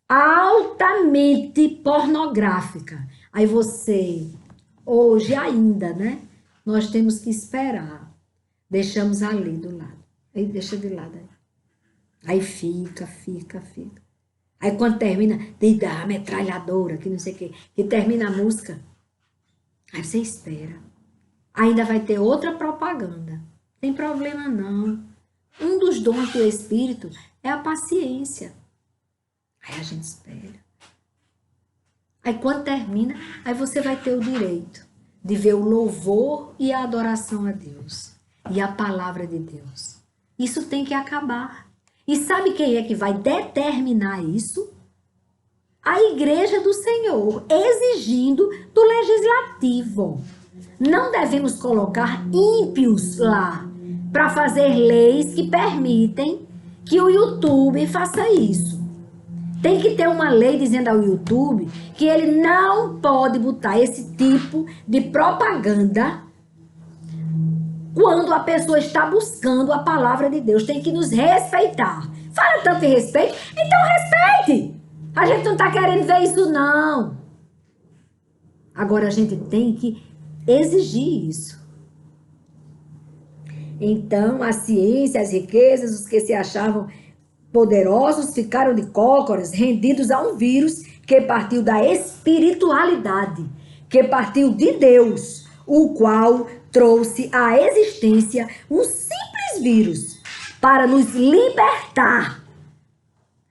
A: altamente pornográfica. Aí você, hoje ainda, né? Nós temos que esperar. Deixamos ali do lado. Aí deixa de lado aí. Aí fica. Aí quando termina, tem da metralhadora, que não sei o quê, que termina a música. Aí você espera. Ainda vai ter outra propaganda. Não tem problema não. Um dos dons do Espírito é a paciência. Aí a gente espera. Aí quando termina, aí você vai ter o direito de ver o louvor e a adoração a Deus. E a palavra de Deus. Isso tem que acabar. E sabe quem é que vai determinar isso? A igreja do Senhor, exigindo do legislativo. Não devemos colocar ímpios lá para fazer leis que permitem que o YouTube faça isso. Tem que ter uma lei dizendo ao YouTube que ele não pode botar esse tipo de propaganda quando a pessoa está buscando a palavra de Deus. Tem que nos respeitar. Fala tanto em respeito, então respeite. A gente não está querendo ver isso, não. Agora a gente tem que exigir isso. Então, a ciência, as riquezas, os que se achavam poderosos ficaram de cócoras, rendidos a um vírus que partiu da espiritualidade, que partiu de Deus, o qual trouxe à existência um simples vírus para nos libertar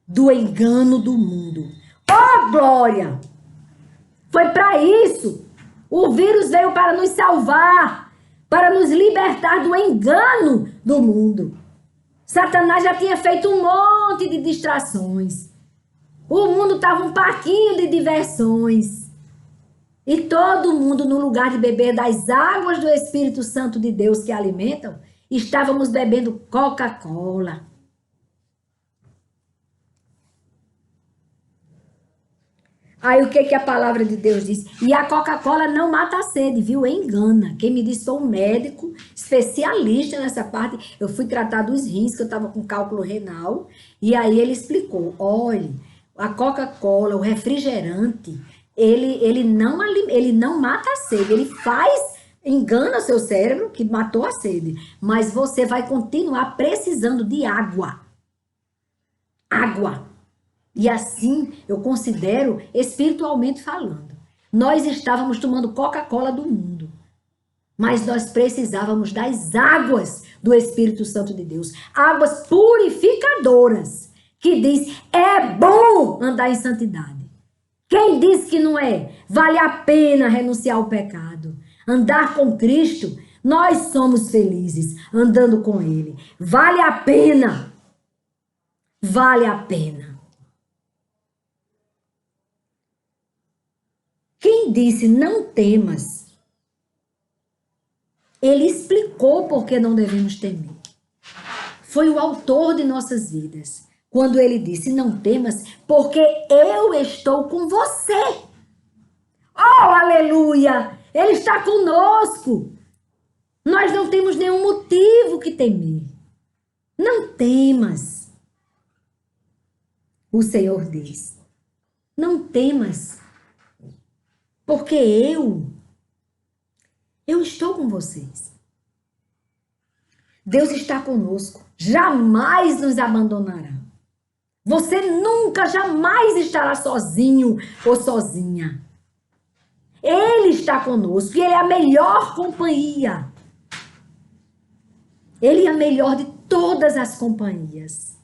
A: do engano do mundo. Oh, glória! Foi para isso. O vírus veio para nos salvar, para nos libertar do engano do mundo. Satanás já tinha feito um monte de distrações. O mundo estava um parquinho de diversões. E todo mundo, no lugar de beber das águas do Espírito Santo de Deus que alimentam, estávamos bebendo Coca-Cola. Aí o que a palavra de Deus diz? E a Coca-Cola não mata a sede, viu? Engana. Quem me disse, sou um médico especialista nessa parte. Eu fui tratar dos rins, que eu estava com cálculo renal. E aí ele explicou, olha, a Coca-Cola, o refrigerante, ele não mata a sede, ele engana seu cérebro, que matou a sede. Mas você vai continuar precisando de água. Água. E assim, eu considero, espiritualmente falando, nós estávamos tomando Coca-Cola do mundo, mas nós precisávamos das águas do Espírito Santo de Deus, águas purificadoras, que diz, é bom andar em santidade. Quem diz que não é? Vale a pena renunciar ao pecado. Andar com Cristo, nós somos felizes andando com Ele. Vale a pena. Vale a pena. Quem disse não temas, ele explicou por que não devemos temer. Foi o autor de nossas vidas. Quando ele disse não temas, porque eu estou com você. Oh, aleluia! Ele está conosco. Nós não temos nenhum motivo que temer. Não temas. O Senhor diz, não temas. Porque eu estou com vocês. Deus está conosco. Jamais nos abandonará. Você nunca, jamais estará sozinho ou sozinha. Ele está conosco e Ele é a melhor companhia. Ele é a melhor de todas as companhias.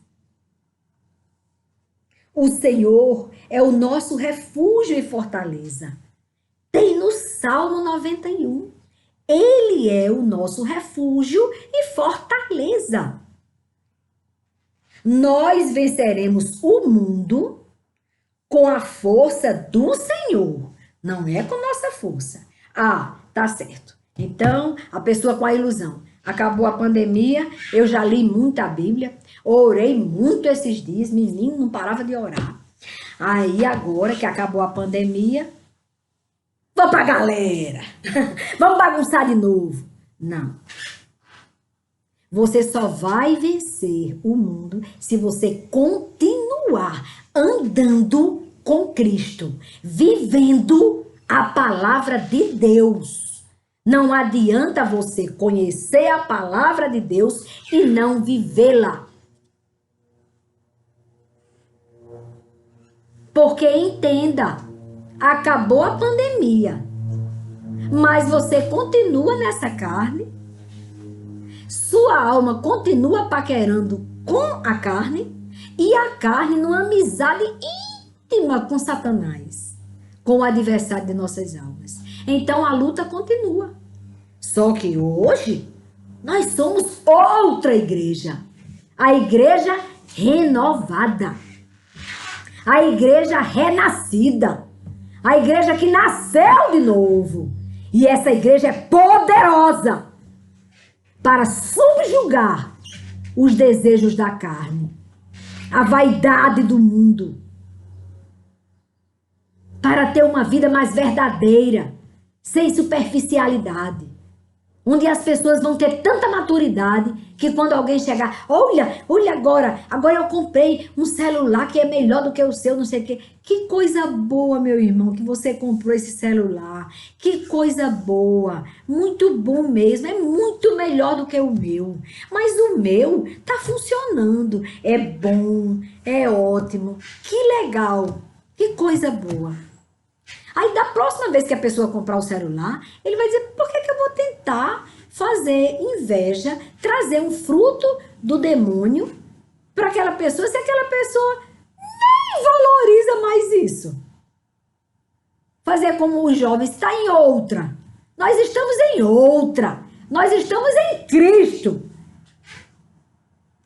A: O Senhor é o nosso refúgio e fortaleza. Tem no Salmo 91. Ele é o nosso refúgio e fortaleza. Nós venceremos o mundo com a força do Senhor. Não é com nossa força. Ah, tá certo. Então, a pessoa com a ilusão. Acabou a pandemia, eu já li muita Bíblia, orei muito esses dias, menino, não parava de orar. Aí, agora que acabou a pandemia, vamos pra galera, vamos bagunçar de novo. Não. Você só vai vencer o mundo se você continuar andando com Cristo, vivendo a palavra de Deus. Não adianta você conhecer a palavra de Deus e não vivê-la. Porque entenda, acabou a pandemia, mas você continua nessa carne, sua alma continua paquerando com a carne e a carne numa amizade íntima com Satanás, com o adversário de nossas almas. Então a luta continua. Só que hoje nós somos outra igreja, a igreja renovada, a igreja renascida, a igreja que nasceu de novo. E essa igreja é poderosa para subjugar os desejos da carne, a vaidade do mundo, para ter uma vida mais verdadeira, sem superficialidade, onde as pessoas vão ter tanta maturidade que quando alguém chegar, olha agora eu comprei um celular que é melhor do que o seu, não sei o quê. Que coisa boa, meu irmão, que você comprou esse celular. Que coisa boa, muito bom mesmo, é muito melhor do que o meu. Mas o meu tá funcionando, é bom, é ótimo, que legal, que coisa boa. Aí da próxima vez que a pessoa comprar o celular, ele vai dizer, por que eu vou tentar fazer inveja, trazer um fruto do demônio para aquela pessoa, se aquela pessoa nem valoriza mais isso? Fazer como os jovens, está em outra. Nós estamos em outra. Nós estamos em Cristo.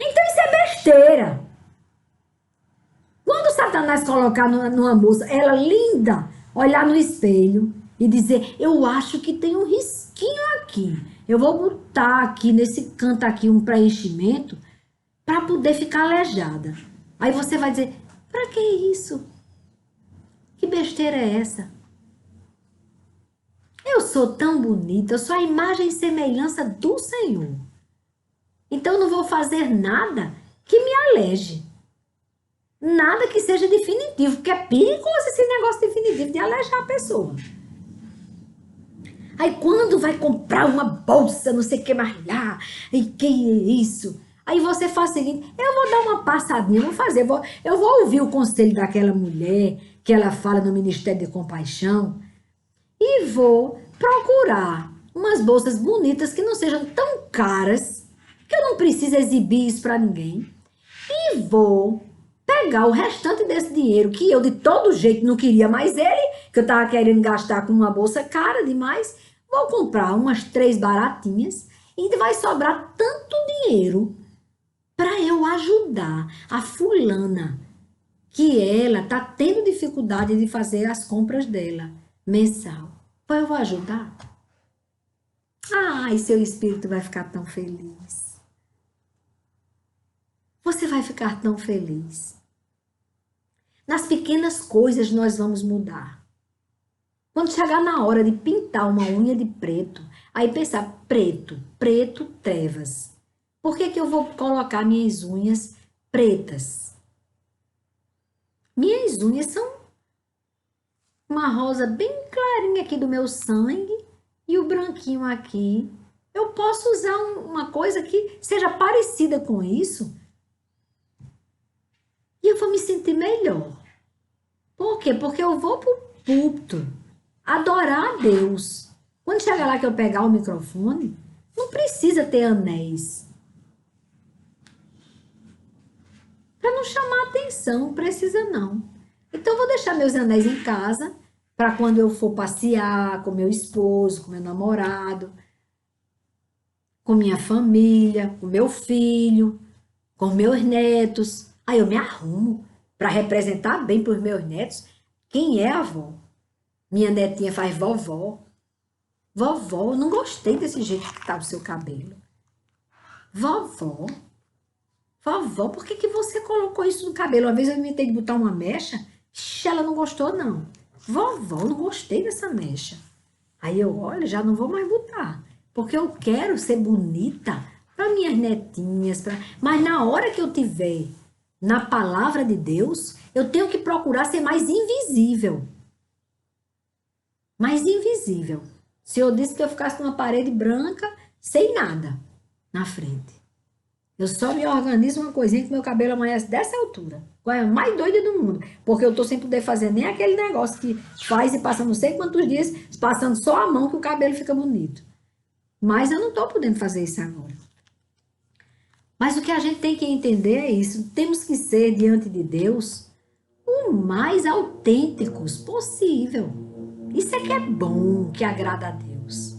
A: Então isso é besteira. Quando Satanás colocar numa moça, ela linda, olhar no espelho e dizer, eu acho que tem um risquinho aqui. Eu vou botar aqui, nesse canto aqui, um preenchimento para poder ficar aleijada. Aí você vai dizer, para que isso? Que besteira é essa? Eu sou tão bonita, eu sou a imagem e semelhança do Senhor. Então eu não vou fazer nada que me aleje. Nada que seja definitivo, porque é perigoso esse negócio definitivo de aleijar a pessoa. Aí quando vai comprar uma bolsa, não sei o que mais lá, e que é isso? Aí você faz o seguinte, eu vou dar uma passadinha, eu vou ouvir o conselho daquela mulher, que ela fala no Ministério de Compaixão, e vou procurar umas bolsas bonitas que não sejam tão caras, que eu não preciso exibir isso para ninguém, e vou pegar o restante desse dinheiro, que eu de todo jeito não queria mais ele, que eu estava querendo gastar com uma bolsa cara demais, vou comprar umas 3 baratinhas e vai sobrar tanto dinheiro para eu ajudar a fulana, que ela está tendo dificuldade de fazer as compras dela mensal. Então eu vou ajudar. Ai, seu espírito vai ficar tão feliz. Você vai ficar tão feliz. Nas pequenas coisas nós vamos mudar. Quando chegar na hora de pintar uma unha de preto, aí pensar, preto, trevas. Por que eu vou colocar minhas unhas pretas? Minhas unhas são uma rosa bem clarinha aqui do meu sangue e o branquinho aqui. Eu posso usar uma coisa que seja parecida com isso e eu vou me sentir melhor. Por quê? Porque eu vou pro púlpito adorar a Deus. Quando chegar lá que eu pegar o microfone, não precisa ter anéis. Para não chamar atenção, não precisa não. Então eu vou deixar meus anéis em casa para quando eu for passear com meu esposo, com meu namorado, com minha família, com meu filho, com meus netos. Aí eu me arrumo para representar bem para os meus netos quem é a avó. Minha netinha faz vovó. Vovó, eu não gostei desse jeito que tá o seu cabelo. Vovó, por que você colocou isso no cabelo? Uma vez eu inventei de botar uma mecha, ela não gostou não. Vovó, não gostei dessa mecha. Aí eu, olha, já não vou mais botar, porque eu quero ser bonita para minhas netinhas, mas na hora que eu tiver na palavra de Deus, eu tenho que procurar ser mais invisível. Mais invisível. Se eu disse que eu ficasse numa parede branca, sem nada na frente. Eu só me organizo uma coisinha que meu cabelo amanhece dessa altura. É a mais doida do mundo. Porque eu tô sem poder fazer nem aquele negócio que faz e passa não sei quantos dias, passando só a mão que o cabelo fica bonito. Mas eu não tô podendo fazer isso agora. Mas o que a gente tem que entender é isso. Temos que ser, diante de Deus, o mais autênticos possível. Isso é que é bom, que agrada a Deus.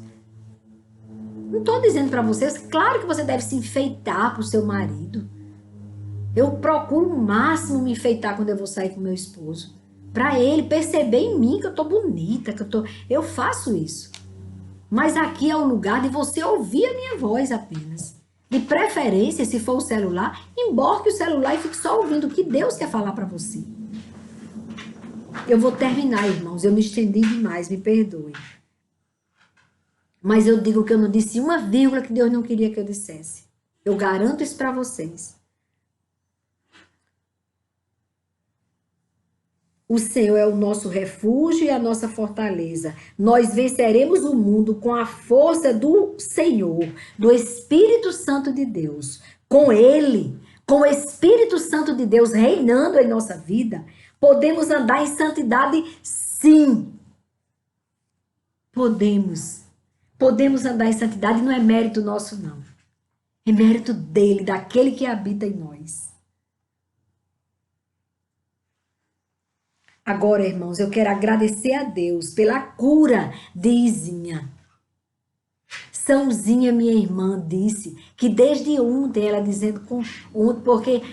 A: Não estou dizendo para vocês, claro que você deve se enfeitar para o seu marido. Eu procuro o máximo me enfeitar quando eu vou sair com meu esposo. Para ele perceber em mim que eu estou bonita, eu faço isso. Mas aqui é o lugar de você ouvir a minha voz apenas. De preferência, se for o celular, emborque o celular e fique só ouvindo o que Deus quer falar para você. Eu vou terminar, irmãos. Eu me estendi demais, me perdoem. Mas eu digo que eu não disse uma vírgula que Deus não queria que eu dissesse. Eu garanto isso para vocês. O Senhor é o nosso refúgio e a nossa fortaleza. Nós venceremos o mundo com a força do Senhor, do Espírito Santo de Deus. Com Ele, com o Espírito Santo de Deus reinando em nossa vida, podemos andar em santidade, sim. Podemos. Podemos andar em santidade, não é mérito nosso, não. É mérito dele, daquele que habita em nós. Agora, irmãos, eu quero agradecer a Deus pela cura de Izinha. Sãozinha, minha irmã, disse que desde ontem, ela dizendo, porque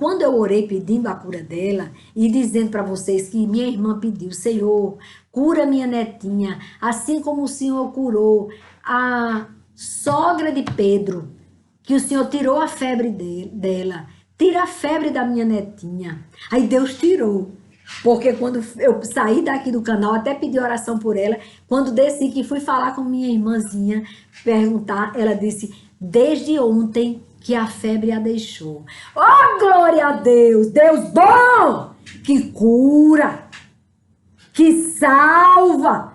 A: quando eu orei pedindo a cura dela e dizendo para vocês que minha irmã pediu, Senhor, cura minha netinha, assim como o Senhor curou a sogra de Pedro, que o Senhor tirou a febre dela, tira a febre da minha netinha. Aí Deus tirou. Porque quando eu saí daqui do canal, até pedi oração por ela, quando desci que fui falar com minha irmãzinha, perguntar, ela disse, desde ontem que a febre a deixou. Oh, glória a Deus! Deus bom! Que cura! Que salva!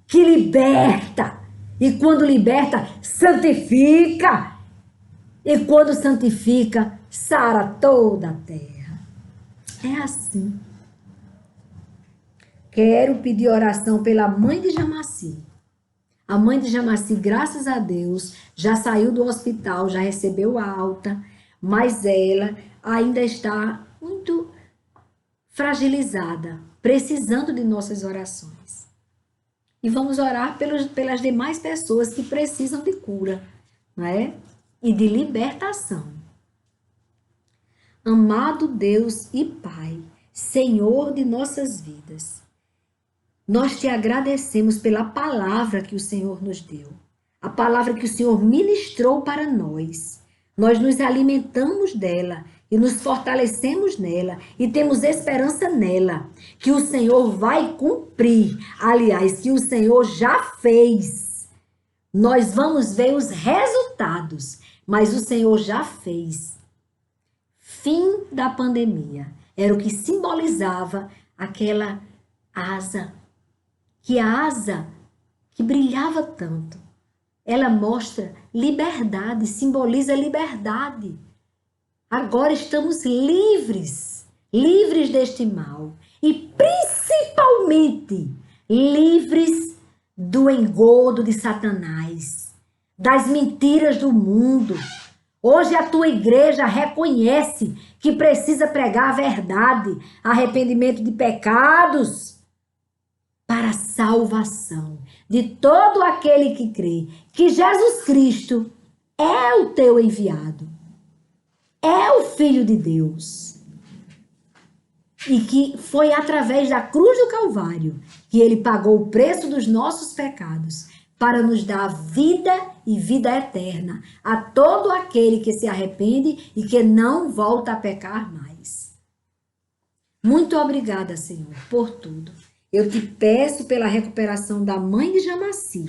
A: Que liberta! E quando liberta, santifica! E quando santifica, sara toda a terra. É assim. Quero pedir oração pela mãe de Jamaci. A mãe de Jamaci, graças a Deus, já saiu do hospital, já recebeu a alta, mas ela ainda está muito fragilizada, precisando de nossas orações. E vamos orar pelas demais pessoas que precisam de cura, não é? E de libertação. Amado Deus e Pai, Senhor de nossas vidas, nós te agradecemos pela palavra que o Senhor nos deu, a palavra que o Senhor ministrou para nós. Nós nos alimentamos dela e nos fortalecemos nela e temos esperança nela, que o Senhor vai cumprir, aliás, que o Senhor já fez. Nós vamos ver os resultados, mas o Senhor já fez. Fim da pandemia era o que simbolizava aquela asa, que a asa que brilhava tanto, ela mostra liberdade, simboliza liberdade. Agora estamos livres, livres deste mal e principalmente livres do engodo de Satanás, das mentiras do mundo. Hoje a tua igreja reconhece que precisa pregar a verdade, arrependimento de pecados, para a salvação de todo aquele que crê que Jesus Cristo é o teu enviado, é o Filho de Deus. E que foi através da cruz do Calvário que ele pagou o preço dos nossos pecados para nos dar vida e vida eterna a todo aquele que se arrepende e que não volta a pecar mais. Muito obrigada, Senhor, por tudo. Eu te peço pela recuperação da mãe de Jamaci,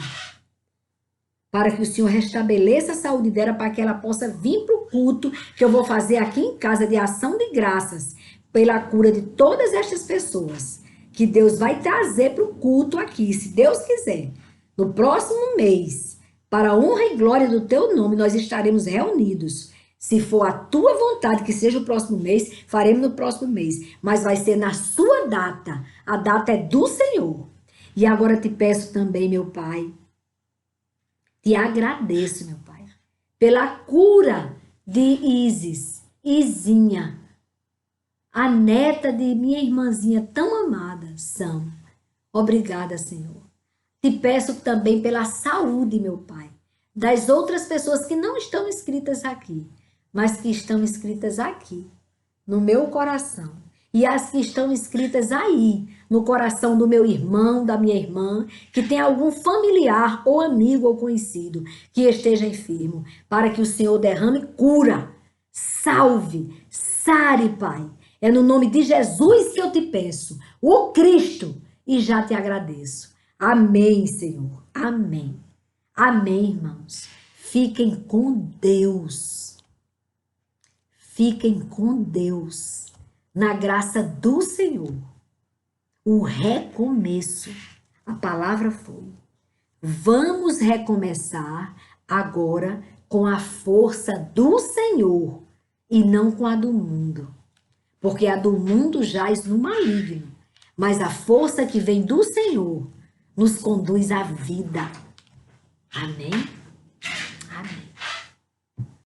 A: para que o Senhor restabeleça a saúde dela, para que ela possa vir para o culto que eu vou fazer aqui em casa de ação de graças, pela cura de todas estas pessoas, que Deus vai trazer para o culto aqui, se Deus quiser. No próximo mês, para a honra e glória do teu nome, nós estaremos reunidos. Se for a tua vontade que seja o próximo mês, faremos no próximo mês, mas vai ser na sua data. A data é do Senhor. E agora te peço também, meu Pai, te agradeço, meu Pai, pela cura de Izinha, a neta de minha irmãzinha tão amada, São. Obrigada, Senhor. Te peço também pela saúde, meu Pai, das outras pessoas que não estão inscritas aqui, mas que estão inscritas aqui, no meu coração. E as que estão inscritas aí, no coração do meu irmão, da minha irmã, que tem algum familiar ou amigo ou conhecido que esteja enfermo, para que o Senhor derrame cura, salve, sare, Pai. É no nome de Jesus que eu te peço, o Cristo, e já te agradeço. Amém, Senhor. Amém. Amém, irmãos. Fiquem com Deus. Fiquem com Deus. Na graça do Senhor. O recomeço. A palavra foi. Vamos recomeçar agora com a força do Senhor e não com a do mundo. Porque a do mundo jaz no maligno. Mas a força que vem do Senhor nos conduz à vida. Amém?